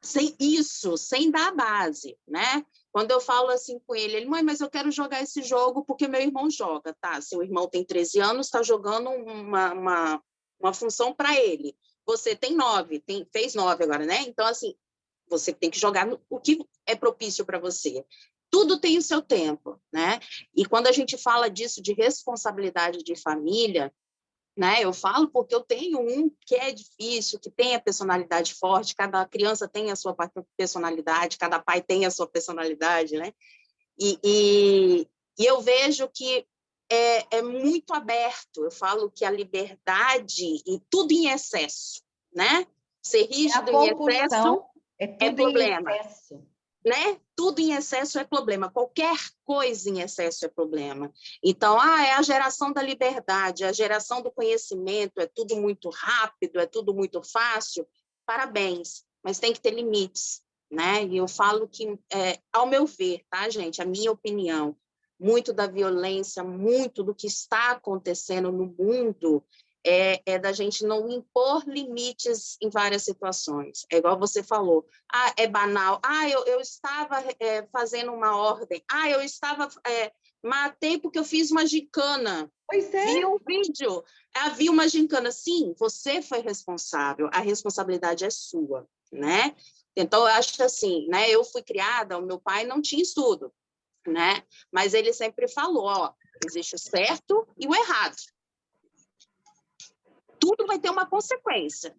[SPEAKER 4] Sem dar a base, né? Quando eu falo assim com ele, mãe, mas eu quero jogar esse jogo porque meu irmão joga, tá? Seu irmão tem 13 anos, está jogando uma função para ele. Você tem 9, fez 9 agora, né? Então, assim, você tem que jogar o que é propício para você. Tudo tem o seu tempo, né? E quando a gente fala disso, de responsabilidade de família, né? Eu falo porque eu tenho um que é difícil, que tem a personalidade forte, cada criança tem a sua personalidade, cada pai tem a sua personalidade, né? E eu vejo que é muito aberto. Eu falo que a liberdade e tudo em excesso, né? Ser rígido em excesso é problema. Né? Tudo em excesso é problema, qualquer coisa em excesso é problema. Então, é a geração da liberdade, a geração do conhecimento, é tudo muito rápido, é tudo muito fácil. Parabéns, mas tem que ter limites, né? E eu falo que, ao meu ver, tá, gente, a minha opinião, muito da violência, muito do que está acontecendo no mundo é da gente não impor limites em várias situações. É igual você falou, é banal, eu estava fazendo uma ordem, eu estava, matei porque eu fiz uma gincana.
[SPEAKER 2] Pois é.
[SPEAKER 4] Vi um vídeo, havia uma gincana. Sim, você foi responsável, a responsabilidade é sua, né? Então, eu acho assim, né? Eu fui criada, o meu pai não tinha estudo, né? Mas ele sempre falou, existe o certo e o errado. Tudo vai ter uma consequência.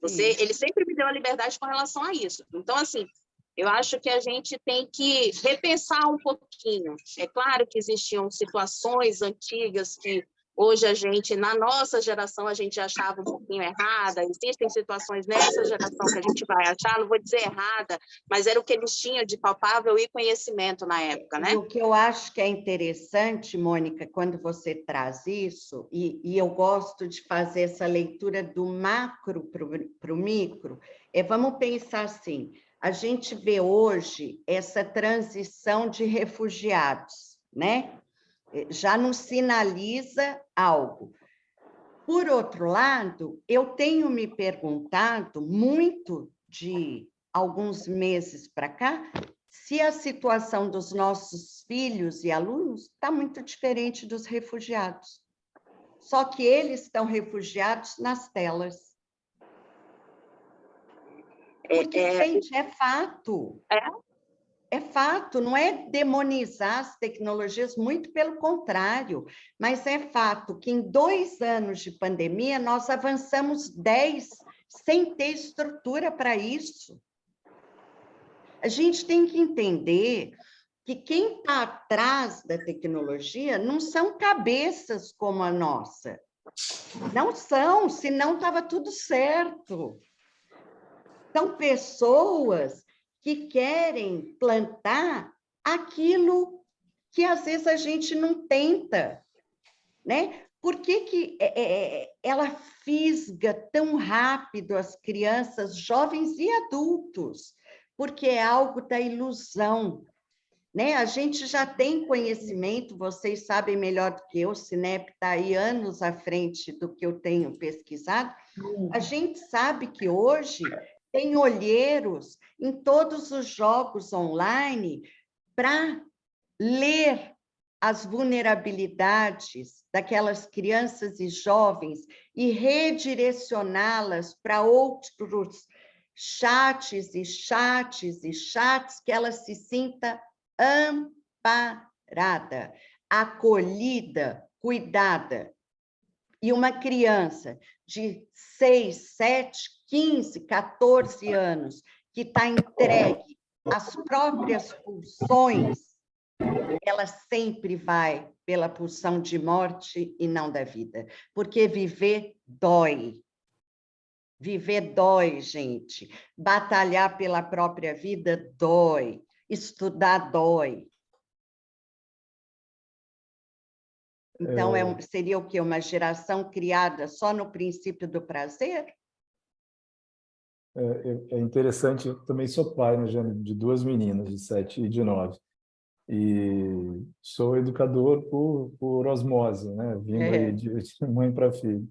[SPEAKER 4] Ele sempre me deu a liberdade com relação a isso. Então, assim, eu acho que a gente tem que repensar um pouquinho. É claro que existiam situações antigas que Hoje, na nossa geração, a gente achava um pouquinho errada, existem situações nessa geração que a gente vai achar, não vou dizer errada, mas era o que eles tinham de palpável e conhecimento na época, né?
[SPEAKER 2] E o que eu acho que é interessante, Mônica, quando você traz isso, e eu gosto de fazer essa leitura do macro para o micro, vamos pensar assim, a gente vê hoje essa transição de refugiados, né? Já nos sinaliza algo. Por outro lado, eu tenho me perguntado muito de alguns meses para cá, se a situação dos nossos filhos e alunos está muito diferente dos refugiados. Só que eles estão refugiados nas telas. Porque, gente, é fato. É fato, não é demonizar as tecnologias, muito pelo contrário, mas é fato que em 2 anos de pandemia nós avançamos 10 sem ter estrutura para isso. A gente tem que entender que quem está atrás da tecnologia não são cabeças como a nossa. Não são, senão estava tudo certo. São pessoas que querem plantar aquilo que às vezes a gente não tenta, né? Por que ela fisga tão rápido as crianças, jovens e adultos? Porque é algo da ilusão, né? A gente já tem conhecimento, vocês sabem melhor do que eu, o Cinep está aí anos à frente do que eu tenho pesquisado. A gente sabe que hoje tem olheiros em todos os jogos online para ler as vulnerabilidades daquelas crianças e jovens e redirecioná-las para outros chats que ela se sinta amparada, acolhida, cuidada. E uma criança de 6, 7, 15, 14 anos que está entregue às próprias pulsões, ela sempre vai pela pulsão de morte e não da vida, porque viver dói. Viver dói, gente. Batalhar pela própria vida dói. Estudar dói. Então, seria o quê? Uma geração criada só no princípio do prazer?
[SPEAKER 1] É interessante, eu também sou pai, né, de 2 meninas, de 7 e de 9. E sou educador por osmose, né? Vindo aí de mãe para filho.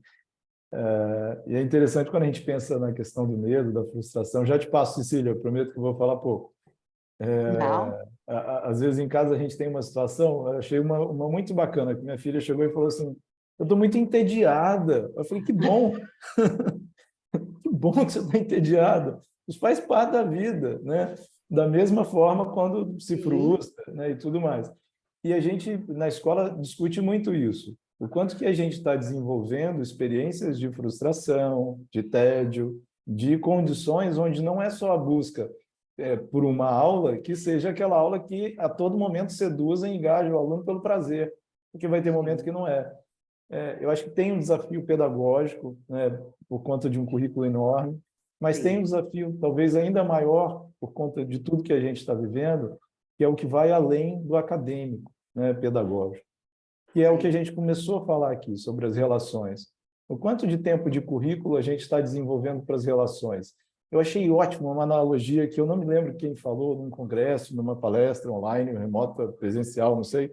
[SPEAKER 1] E é interessante quando a gente pensa na questão do medo, da frustração. Já te passo, Cecília, eu prometo que eu vou falar pouco.
[SPEAKER 2] Não.
[SPEAKER 1] Às vezes em casa a gente tem uma situação, eu achei uma muito bacana, que minha filha chegou e falou assim, eu estou muito entediada. Eu falei, que bom, que bom que você está entediada. Isso faz parte da vida, né? Da mesma forma quando se frustra, né? E tudo mais. E a gente, na escola, discute muito isso. O quanto que a gente está desenvolvendo experiências de frustração, de tédio, de condições onde não é só a busca por uma aula, que seja aquela aula que a todo momento seduza e engaja o aluno pelo prazer, porque vai ter momento que não é. Eu acho que tem um desafio pedagógico, né, por conta de um currículo enorme, mas tem um desafio talvez ainda maior por conta de tudo que a gente está vivendo, que é o que vai além do acadêmico, né, pedagógico, que é o que a gente começou a falar aqui sobre as relações. O quanto de tempo de currículo a gente está desenvolvendo para as relações? Eu achei ótimo uma analogia que eu não me lembro quem falou num congresso, numa palestra online, remota, presencial, não sei,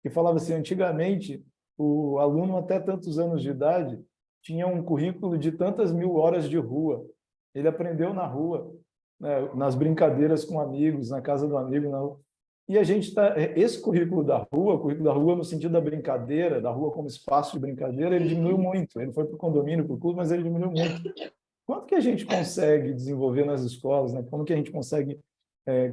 [SPEAKER 1] que falava assim, antigamente, o aluno até tantos anos de idade tinha um currículo de tantas 1000 horas de rua. Ele aprendeu na rua, né, nas brincadeiras com amigos, na casa do amigo, na rua. E a gente está... Esse currículo da rua no sentido da brincadeira, da rua como espaço de brincadeira, ele diminuiu muito. Ele foi para o condomínio, para o clube, mas ele diminuiu muito. Quanto que a gente consegue desenvolver nas escolas, né? Como que a gente consegue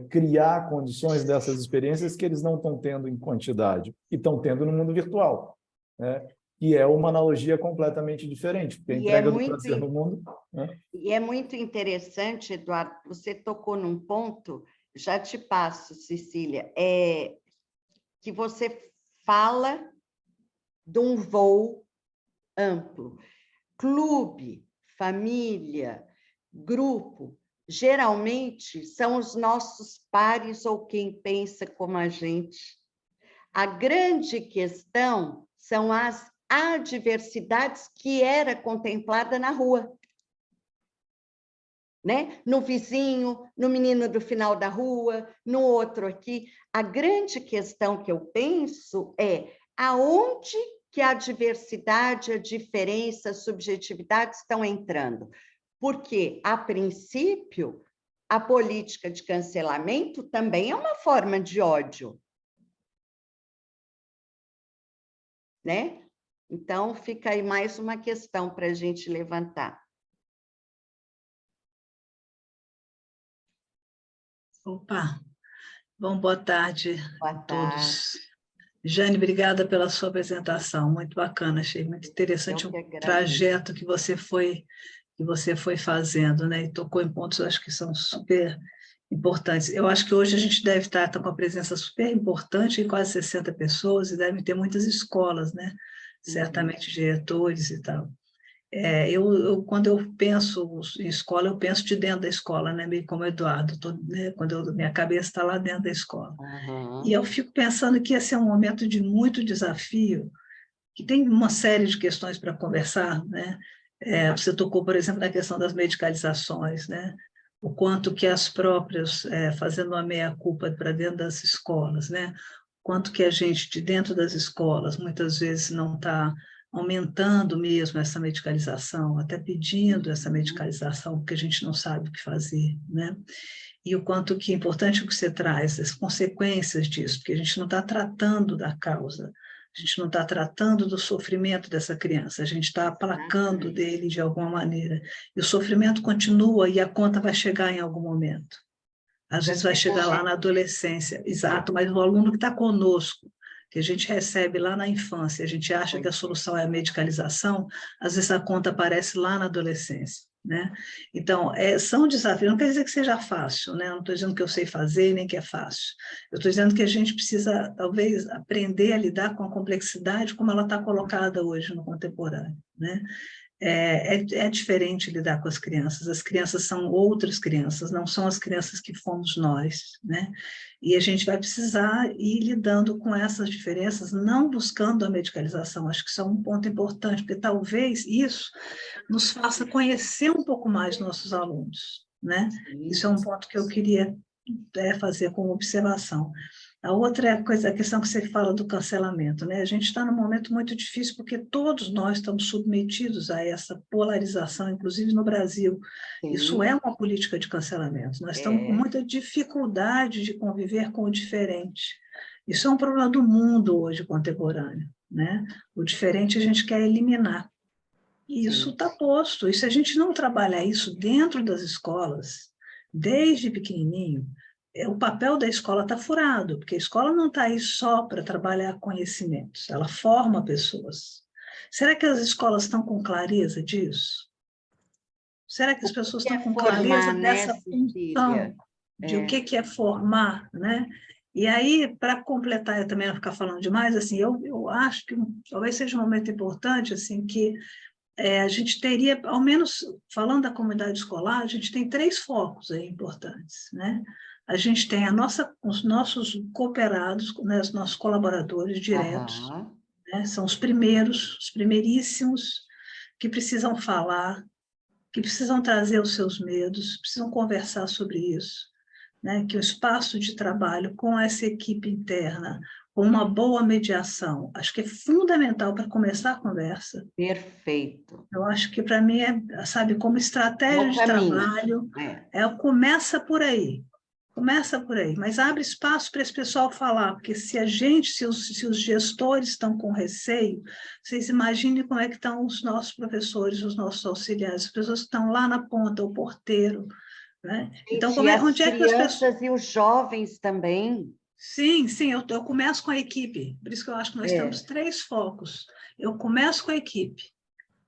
[SPEAKER 1] criar condições dessas experiências que eles não estão tendo em quantidade e estão tendo no mundo virtual, né? E é uma analogia completamente diferente, porque a entrega do prazer no mundo... Né?
[SPEAKER 2] E é muito interessante, Eduardo, você tocou num ponto, já te passo, Cecília, que você fala de um voo amplo. Clube, família, grupo, geralmente são os nossos pares ou quem pensa como a gente. A grande questão são as adversidades que era contemplada na rua. Né? No vizinho, no menino do final da rua, no outro aqui. A grande questão que eu penso é aonde que a diversidade, a diferença, a subjetividade estão entrando. Porque, a princípio, a política de cancelamento também é uma forma de ódio. Né? Então, fica aí mais uma questão para a gente levantar.
[SPEAKER 5] Opa, bom, boa tarde
[SPEAKER 2] Boa
[SPEAKER 5] a
[SPEAKER 2] tarde.
[SPEAKER 5] todos. Jane, obrigada pela sua apresentação, muito bacana, achei muito interessante o trajeto que você foi fazendo, né? E tocou em pontos, acho que são super importantes. Eu acho que hoje a gente deve estar com uma presença super importante em quase 60 pessoas e devem ter muitas escolas, né? Certamente diretores e tal. Quando eu penso em escola, eu penso de dentro da escola, né? Meio como o Eduardo, né? Minha cabeça está lá dentro da escola. E eu fico pensando que esse é um momento de muito desafio, que tem uma série de questões para conversar, né? Você tocou, por exemplo, na questão das medicalizações, né? O quanto que as próprias, fazendo uma meia-culpa para dentro das escolas, né? O quanto que a gente, de dentro das escolas, muitas vezes não está aumentando mesmo essa medicalização, até pedindo essa medicalização, porque a gente não sabe o que fazer, né? E o quanto que é importante o que você traz, as consequências disso, porque a gente não está tratando da causa, a gente não está tratando do sofrimento dessa criança, a gente está aplacando dele de alguma maneira. E o sofrimento continua e a conta vai chegar em algum momento. Às vezes vai chegar lá na adolescência, exato, mas o aluno que está conosco, que a gente recebe lá na infância, a gente acha que a solução é a medicalização, às vezes a conta aparece lá na adolescência, né? Então, são desafios, não quer dizer que seja fácil, né? Não estou dizendo que eu sei fazer, nem que é fácil. Eu estou dizendo que a gente precisa, talvez, aprender a lidar com a complexidade como ela está colocada hoje no contemporâneo, né? É diferente lidar com as crianças são outras crianças, não são as crianças que fomos nós, né? E a gente vai precisar ir lidando com essas diferenças, não buscando a medicalização, acho que isso é um ponto importante, porque talvez isso nos faça conhecer um pouco mais nossos alunos, né? Isso é um ponto que eu queria fazer como observação. A outra coisa, a questão que você fala do cancelamento, né? A gente está num momento muito difícil porque todos nós estamos submetidos a essa polarização, inclusive no Brasil. Sim. Isso é uma política de cancelamento. Nós estamos com muita dificuldade de conviver com o diferente. Isso é um problema do mundo hoje contemporâneo, né? O diferente a gente quer eliminar. E isso está posto. E se a gente não trabalhar isso dentro das escolas, desde pequenininho, o papel da escola está furado, porque a escola não está aí só para trabalhar conhecimentos, ela forma pessoas. Será que as escolas estão com clareza disso? Será que as pessoas estão com clareza dessa função de o que é formar, né? E aí, para completar, eu também não ficar falando demais, assim, eu acho que talvez seja um momento importante, assim, que a gente teria, ao menos falando da comunidade escolar, a gente tem 3 focos aí importantes, né? A gente tem os nossos cooperados, né, os nossos colaboradores diretos, né, são os primeiríssimos, que precisam falar, que precisam trazer os seus medos, precisam conversar sobre isso, né, que o espaço de trabalho com essa equipe interna, com uma boa mediação, acho que é fundamental para começar a conversa.
[SPEAKER 2] Perfeito.
[SPEAKER 5] Eu acho que, para mim, sabe, como estratégia de trabalho, começa por aí. Começa por aí, mas abre espaço para esse pessoal falar, porque se os gestores estão com receio, vocês imaginem como é que estão os nossos professores, os nossos auxiliares, as pessoas que estão lá na ponta, o porteiro, né? Então, onde é que as pessoas...
[SPEAKER 2] e os jovens também.
[SPEAKER 5] Sim, eu começo com a equipe, por isso que eu acho que nós temos 3 focos. Eu começo com a equipe,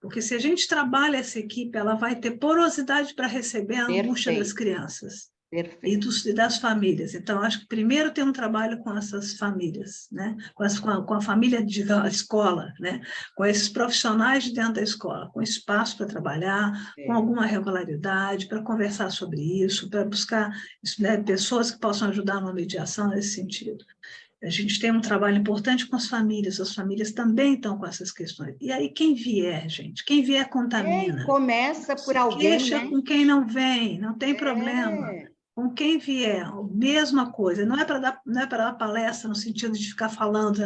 [SPEAKER 5] porque se a gente trabalha essa equipe, ela vai ter porosidade para receber a angústia das crianças. e das famílias. Então, acho que primeiro tem um trabalho com essas famílias, né? com a família da escola, né? Com esses profissionais de dentro da escola, com espaço para trabalhar, com alguma regularidade, para conversar sobre isso, para buscar, né, pessoas que possam ajudar numa mediação nesse sentido. A gente tem um trabalho importante com as famílias também estão com essas questões. E aí, quem vier, gente, quem vier contamina.
[SPEAKER 2] Começa por alguém,
[SPEAKER 5] queixa,
[SPEAKER 2] né?
[SPEAKER 5] Com quem não vem, não tem problema. Com quem vier, mesma coisa. Não é para dar palestra no sentido de ficar falando.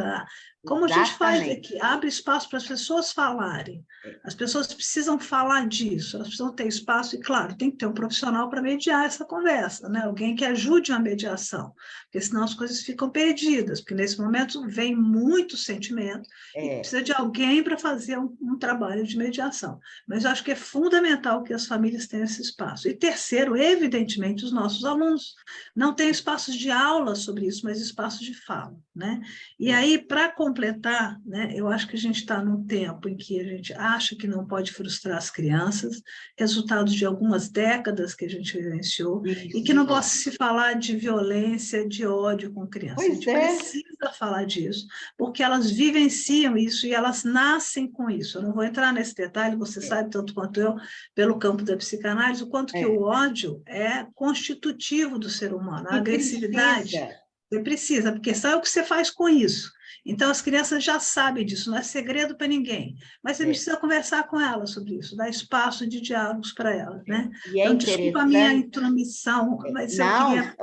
[SPEAKER 5] Como a gente faz aqui, abre espaço para as pessoas falarem. As pessoas precisam falar disso, elas precisam ter espaço, e, claro, tem que ter um profissional para mediar essa conversa, né? Alguém que ajude na mediação, porque senão as coisas ficam perdidas, porque nesse momento vem muito sentimento e precisa de alguém para fazer um trabalho de mediação. Mas eu acho que é fundamental que as famílias tenham esse espaço. E terceiro, evidentemente, os nossos alunos não têm espaços de aula sobre isso, mas espaços de fala, né? E aí, para completar, né, eu acho que a gente está num tempo em que a gente acha que não pode frustrar as crianças, resultados de algumas décadas que a gente vivenciou, e que não possa se falar de violência, de ódio com crianças. A gente precisa falar disso, porque elas vivenciam isso e elas nascem com isso. Eu não vou entrar nesse detalhe, você sabe tanto quanto eu, pelo campo da psicanálise, o quanto que o ódio é constitutivo do ser humano, a agressividade. Você precisa, porque sabe o que você faz com isso. Então, as crianças já sabem disso, não é segredo para ninguém. Mas você precisa conversar com elas sobre isso, dar espaço de diálogos para elas, né?
[SPEAKER 2] E
[SPEAKER 5] então, desculpa a minha intromissão, mas eu queria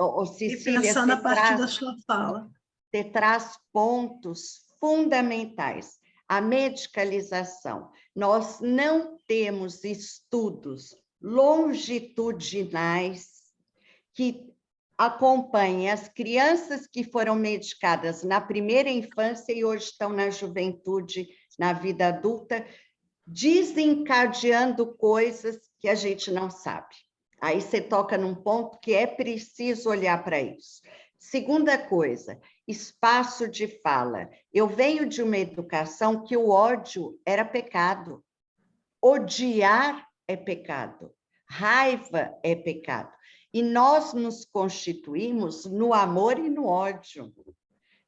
[SPEAKER 2] Cecília,
[SPEAKER 5] pensar na parte da sua fala.
[SPEAKER 2] Você traz pontos fundamentais. A medicalização. Nós não temos estudos longitudinais que acompanhem as crianças que foram medicadas na primeira infância e hoje estão na juventude, na vida adulta, desencadeando coisas que a gente não sabe. Aí você toca num ponto que é preciso olhar para isso. Segunda coisa, espaço de fala. Eu venho de uma educação que o ódio era pecado. Odiar é pecado. Raiva é pecado. E nós nos constituímos no amor e no ódio,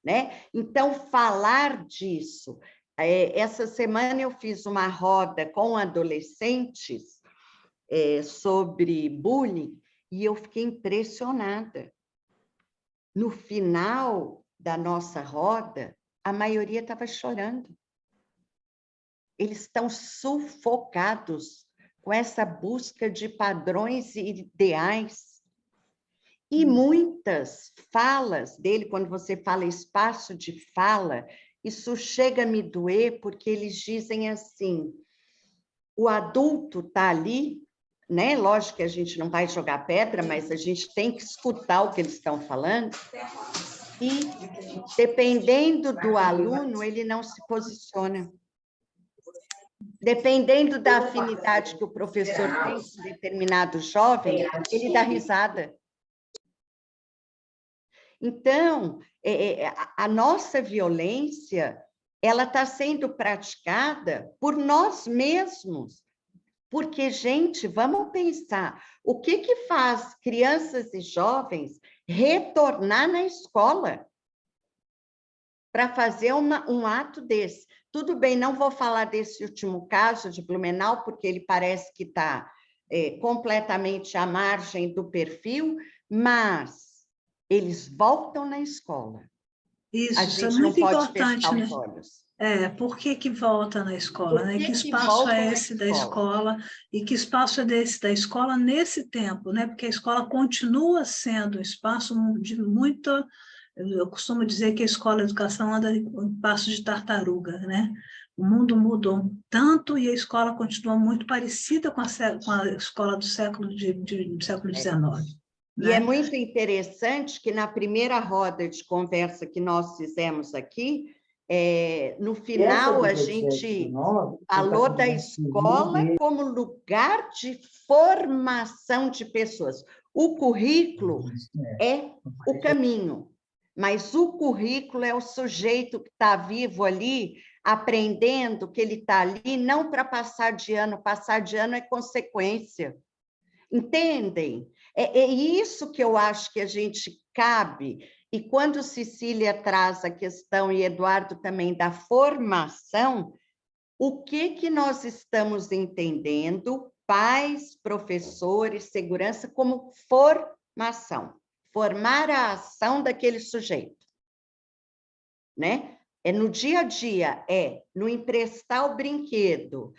[SPEAKER 2] né? Então, falar disso. Essa semana eu fiz uma roda com adolescentes sobre bullying e eu fiquei impressionada. No final da nossa roda, a maioria estava chorando. Eles estão sufocados com essa busca de padrões e ideais. E muitas falas dele, quando você fala espaço de fala, isso chega a me doer, porque eles dizem assim, o adulto está ali, né? Lógico que a gente não vai jogar pedra, mas a gente tem que escutar o que eles estão falando. E, dependendo do aluno, ele não se posiciona. Dependendo da afinidade que o professor tem com determinado jovem, ele dá risada. Então, a nossa violência, ela está sendo praticada por nós mesmos. Porque, gente, vamos pensar, o que faz crianças e jovens retornar na escola para fazer um ato desse? Tudo bem, não vou falar desse último caso de Blumenau, porque ele parece que está completamente à margem do perfil, mas eles voltam na escola.
[SPEAKER 5] Isso é muito importante, né? Por que volta na escola? Né? Que espaço é esse da escola? E que espaço é esse da escola nesse tempo? Né? Porque a escola continua sendo um espaço de muita... Eu costumo dizer que a escola, a educação anda em passos de tartaruga, né? O mundo mudou tanto e a escola continua muito parecida com a escola do século XIX.
[SPEAKER 2] E é muito interessante que na primeira roda de conversa que nós fizemos aqui, no final a gente falou da escola como lugar de formação de pessoas. O currículo é o caminho, mas o currículo é o sujeito que está vivo ali, aprendendo que ele está ali, não para passar de ano é consequência. Entendem? É isso que eu acho que a gente cabe. E quando Cecília traz a questão, e Eduardo também, da formação, o que nós estamos entendendo, pais, professores, segurança, como formação. Formar a ação daquele sujeito. Né? É no dia a dia, no emprestar o brinquedo.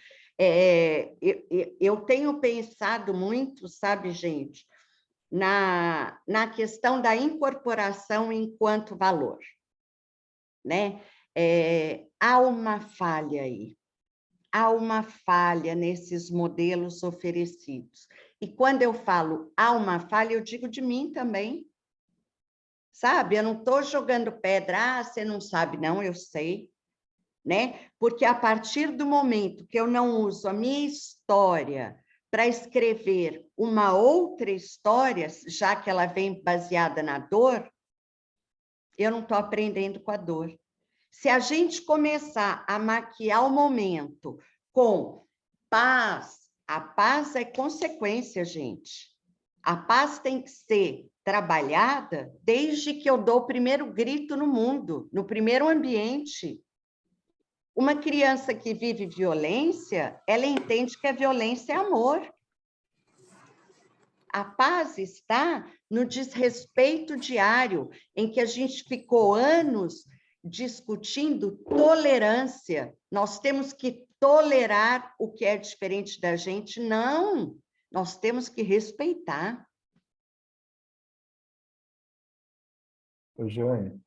[SPEAKER 2] Eu tenho pensado muito, sabe, gente, na questão da incorporação enquanto valor. Né? Há uma falha aí. Há uma falha nesses modelos oferecidos. E quando eu falo há uma falha, eu digo de mim também. Sabe? Eu não estou jogando pedra, você não sabe, não, eu sei. Né? Porque a partir do momento que eu não uso a minha história para escrever uma outra história, já que ela vem baseada na dor, eu não estou aprendendo com a dor. Se a gente começar a maquiar o momento com paz, a paz é consequência, gente. A paz tem que ser trabalhada desde que eu dou o primeiro grito no mundo, no primeiro ambiente. Uma criança que vive violência, ela entende que a violência é amor. A paz está no desrespeito diário, em que a gente ficou anos discutindo tolerância. Nós temos que tolerar o que é diferente da gente. Não, nós temos que respeitar.
[SPEAKER 1] Ô, Jane,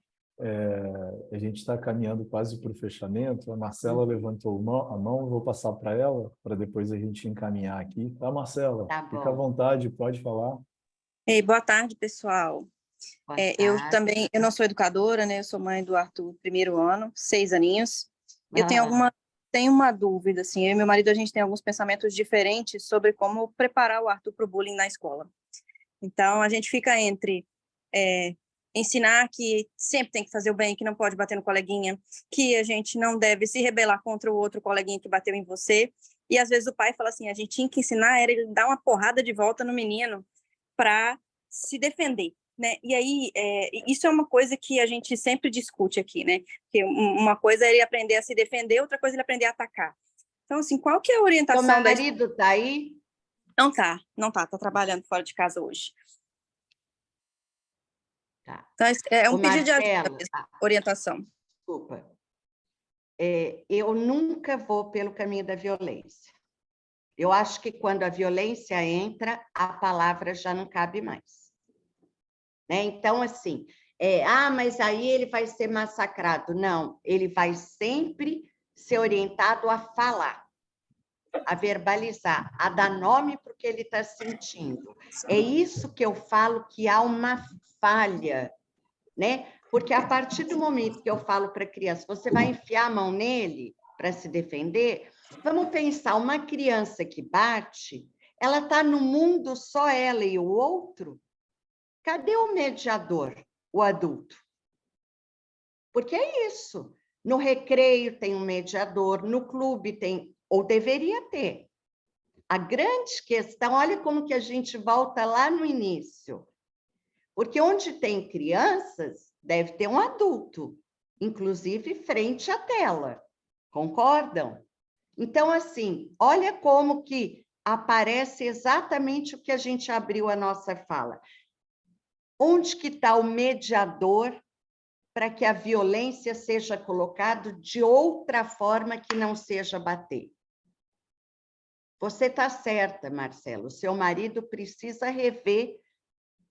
[SPEAKER 1] a gente está caminhando quase para o fechamento. A Marcela levantou a mão, vou passar para ela, para depois a gente encaminhar aqui. Tá, Marcela?
[SPEAKER 2] Tá bom.
[SPEAKER 1] Fica à vontade, pode falar.
[SPEAKER 6] Ei, boa tarde, pessoal.
[SPEAKER 2] Boa
[SPEAKER 6] Eu
[SPEAKER 2] tarde.
[SPEAKER 6] também, eu não sou educadora, né? Eu sou mãe do Arthur, primeiro ano, 6 aninhos. Eu tenho uma dúvida, assim, eu e meu marido, a gente tem alguns pensamentos diferentes sobre como preparar o Arthur para o bullying na escola. Então, a gente fica entre ensinar que sempre tem que fazer o bem, que não pode bater no coleguinha, que a gente não deve se rebelar contra o outro coleguinha que bateu em você. E, às vezes, o pai fala assim, a gente tinha que ensinar era ele dar uma porrada de volta no menino para se defender, né? E aí, isso é uma coisa que a gente sempre discute aqui, né? Porque uma coisa é ele aprender a se defender, outra coisa é ele aprender a atacar. Então, assim, qual que é a orientação
[SPEAKER 2] Seu marido está aí?
[SPEAKER 6] Não tá trabalhando fora de casa hoje.
[SPEAKER 2] Tá.
[SPEAKER 6] Então, é um pedido de
[SPEAKER 2] Marcelo,
[SPEAKER 6] ajuda, orientação.
[SPEAKER 2] Desculpa. Eu nunca vou pelo caminho da violência. Eu acho que quando a violência entra, a palavra já não cabe mais. Né? Então, assim, mas aí ele vai ser massacrado. Não, ele vai sempre ser orientado a falar, a verbalizar, a dar nome para o que ele está sentindo. É isso que eu falo que há uma falha, né? Porque a partir do momento que eu falo para a criança, você vai enfiar a mão nele para se defender, vamos pensar, uma criança que bate, ela está no mundo só ela e o outro? Cadê o mediador, o adulto? Porque é isso. No recreio tem um mediador, no clube tem, ou deveria ter. A grande questão, olha como que a gente volta lá no início. Porque onde tem crianças, deve ter um adulto, inclusive frente à tela. Concordam? Então, assim, olha como que aparece exatamente o que a gente abriu a nossa fala. Onde que está o mediador para que a violência seja colocada de outra forma que não seja bater? Você está certa, Marcelo. Seu marido precisa rever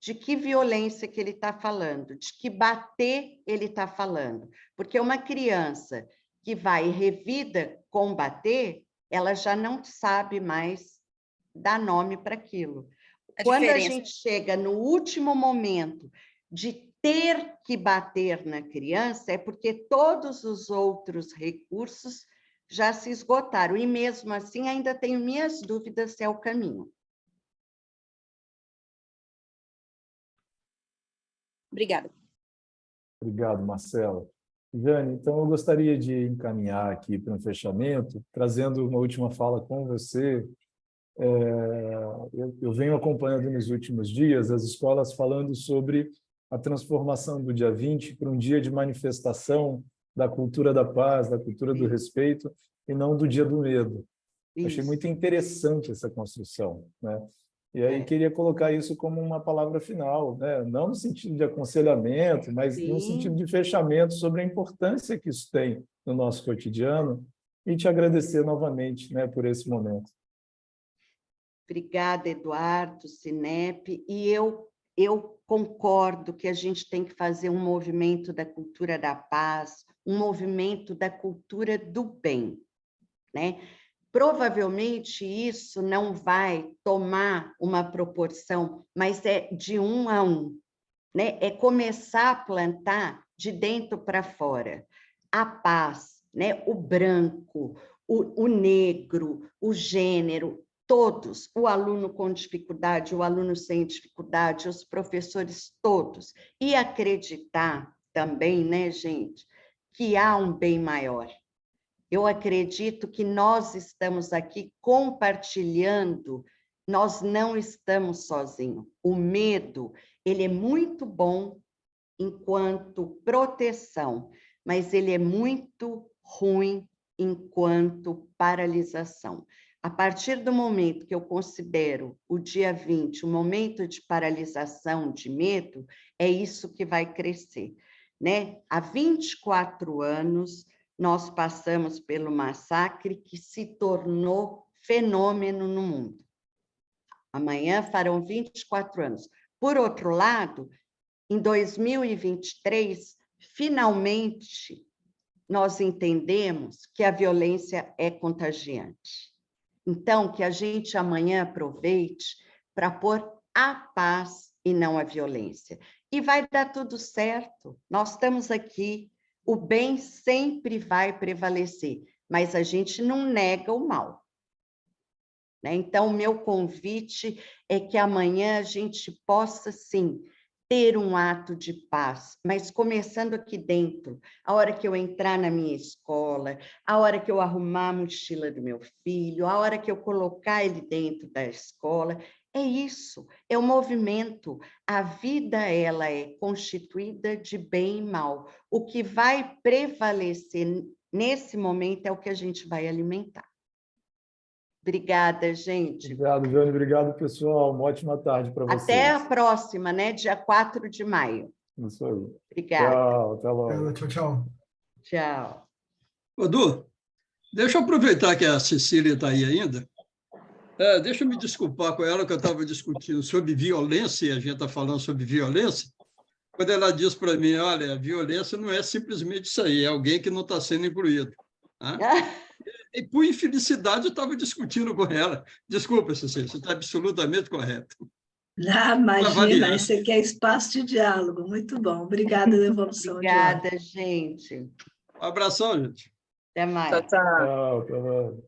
[SPEAKER 2] de que violência que ele está falando, de que bater ele está falando. Porque uma criança que vai revida com bater, ela já não sabe mais dar nome para aquilo. Quando a gente chega no último momento de ter que bater na criança, é porque todos os outros recursos já se esgotaram. E mesmo assim, ainda tenho minhas dúvidas se é o caminho.
[SPEAKER 6] Obrigada.
[SPEAKER 1] Obrigado, Marcela. Jane, então eu gostaria de encaminhar aqui para um fechamento, trazendo uma última fala com você, Eu venho acompanhando nos últimos dias as escolas falando sobre a transformação do dia 20 para um dia de manifestação da cultura da paz, da cultura do respeito, e não do dia do medo. Achei muito interessante essa construção, né? E aí queria colocar isso como uma palavra final, né? Não no sentido de aconselhamento, mas no sentido de fechamento sobre a importância que isso tem no nosso cotidiano, e te agradecer novamente, né, por esse momento.
[SPEAKER 2] Obrigada, Eduardo, Sinep, e eu concordo que a gente tem que fazer um movimento da cultura da paz, um movimento da cultura do bem, né? Provavelmente isso não vai tomar uma proporção, mas é de 1 a 1, né? É começar a plantar de dentro para fora. A paz, né? O branco, o negro, o gênero, todos, o aluno com dificuldade, o aluno sem dificuldade, os professores todos. E acreditar também, né, gente, que há um bem maior. Eu acredito que nós estamos aqui compartilhando, nós não estamos sozinhos. O medo, ele é muito bom enquanto proteção, mas ele é muito ruim enquanto paralisação. A partir do momento que eu considero o dia 20 um momento de paralisação, de medo, é isso que vai crescer, né? Há 24 anos, nós passamos pelo massacre que se tornou fenômeno no mundo. Amanhã farão 24 anos. Por outro lado, em 2023, finalmente, nós entendemos que a violência é contagiante. Então, que a gente amanhã aproveite para pôr a paz e não a violência. E vai dar tudo certo. Nós estamos aqui, o bem sempre vai prevalecer, mas a gente não nega o mal, né? Então, o meu convite é que amanhã a gente possa, sim, ter um ato de paz, mas começando aqui dentro, a hora que eu entrar na minha escola, a hora que eu arrumar a mochila do meu filho, a hora que eu colocar ele dentro da escola, é isso, é o movimento. A vida, ela é constituída de bem e mal. O que vai prevalecer nesse momento é o que a gente vai alimentar. Obrigada, gente.
[SPEAKER 1] Obrigado, Jane. Obrigado, pessoal. Uma ótima tarde para vocês.
[SPEAKER 2] Até a próxima, né? Dia 4 de maio.
[SPEAKER 1] Isso aí.
[SPEAKER 2] Obrigada.
[SPEAKER 1] Tchau, até logo.
[SPEAKER 3] Tchau, tchau.
[SPEAKER 2] Tchau.
[SPEAKER 7] Du, deixa eu aproveitar que a Cecília está aí ainda. Deixa eu me desculpar com ela, que eu estava discutindo sobre violência, e a gente está falando sobre violência, quando ela diz para mim, olha, a violência não é simplesmente isso aí, é alguém que não está sendo incluído. Né? E, por infelicidade, eu estava discutindo com ela. Desculpa, Cecília, você está absolutamente correto.
[SPEAKER 5] Imagina, esse aqui é espaço de diálogo. Muito bom. Obrigada, devolução.
[SPEAKER 2] Obrigada, gente.
[SPEAKER 7] Um abração, gente.
[SPEAKER 2] Até mais.
[SPEAKER 6] Tchau, tchau.
[SPEAKER 1] Tchau.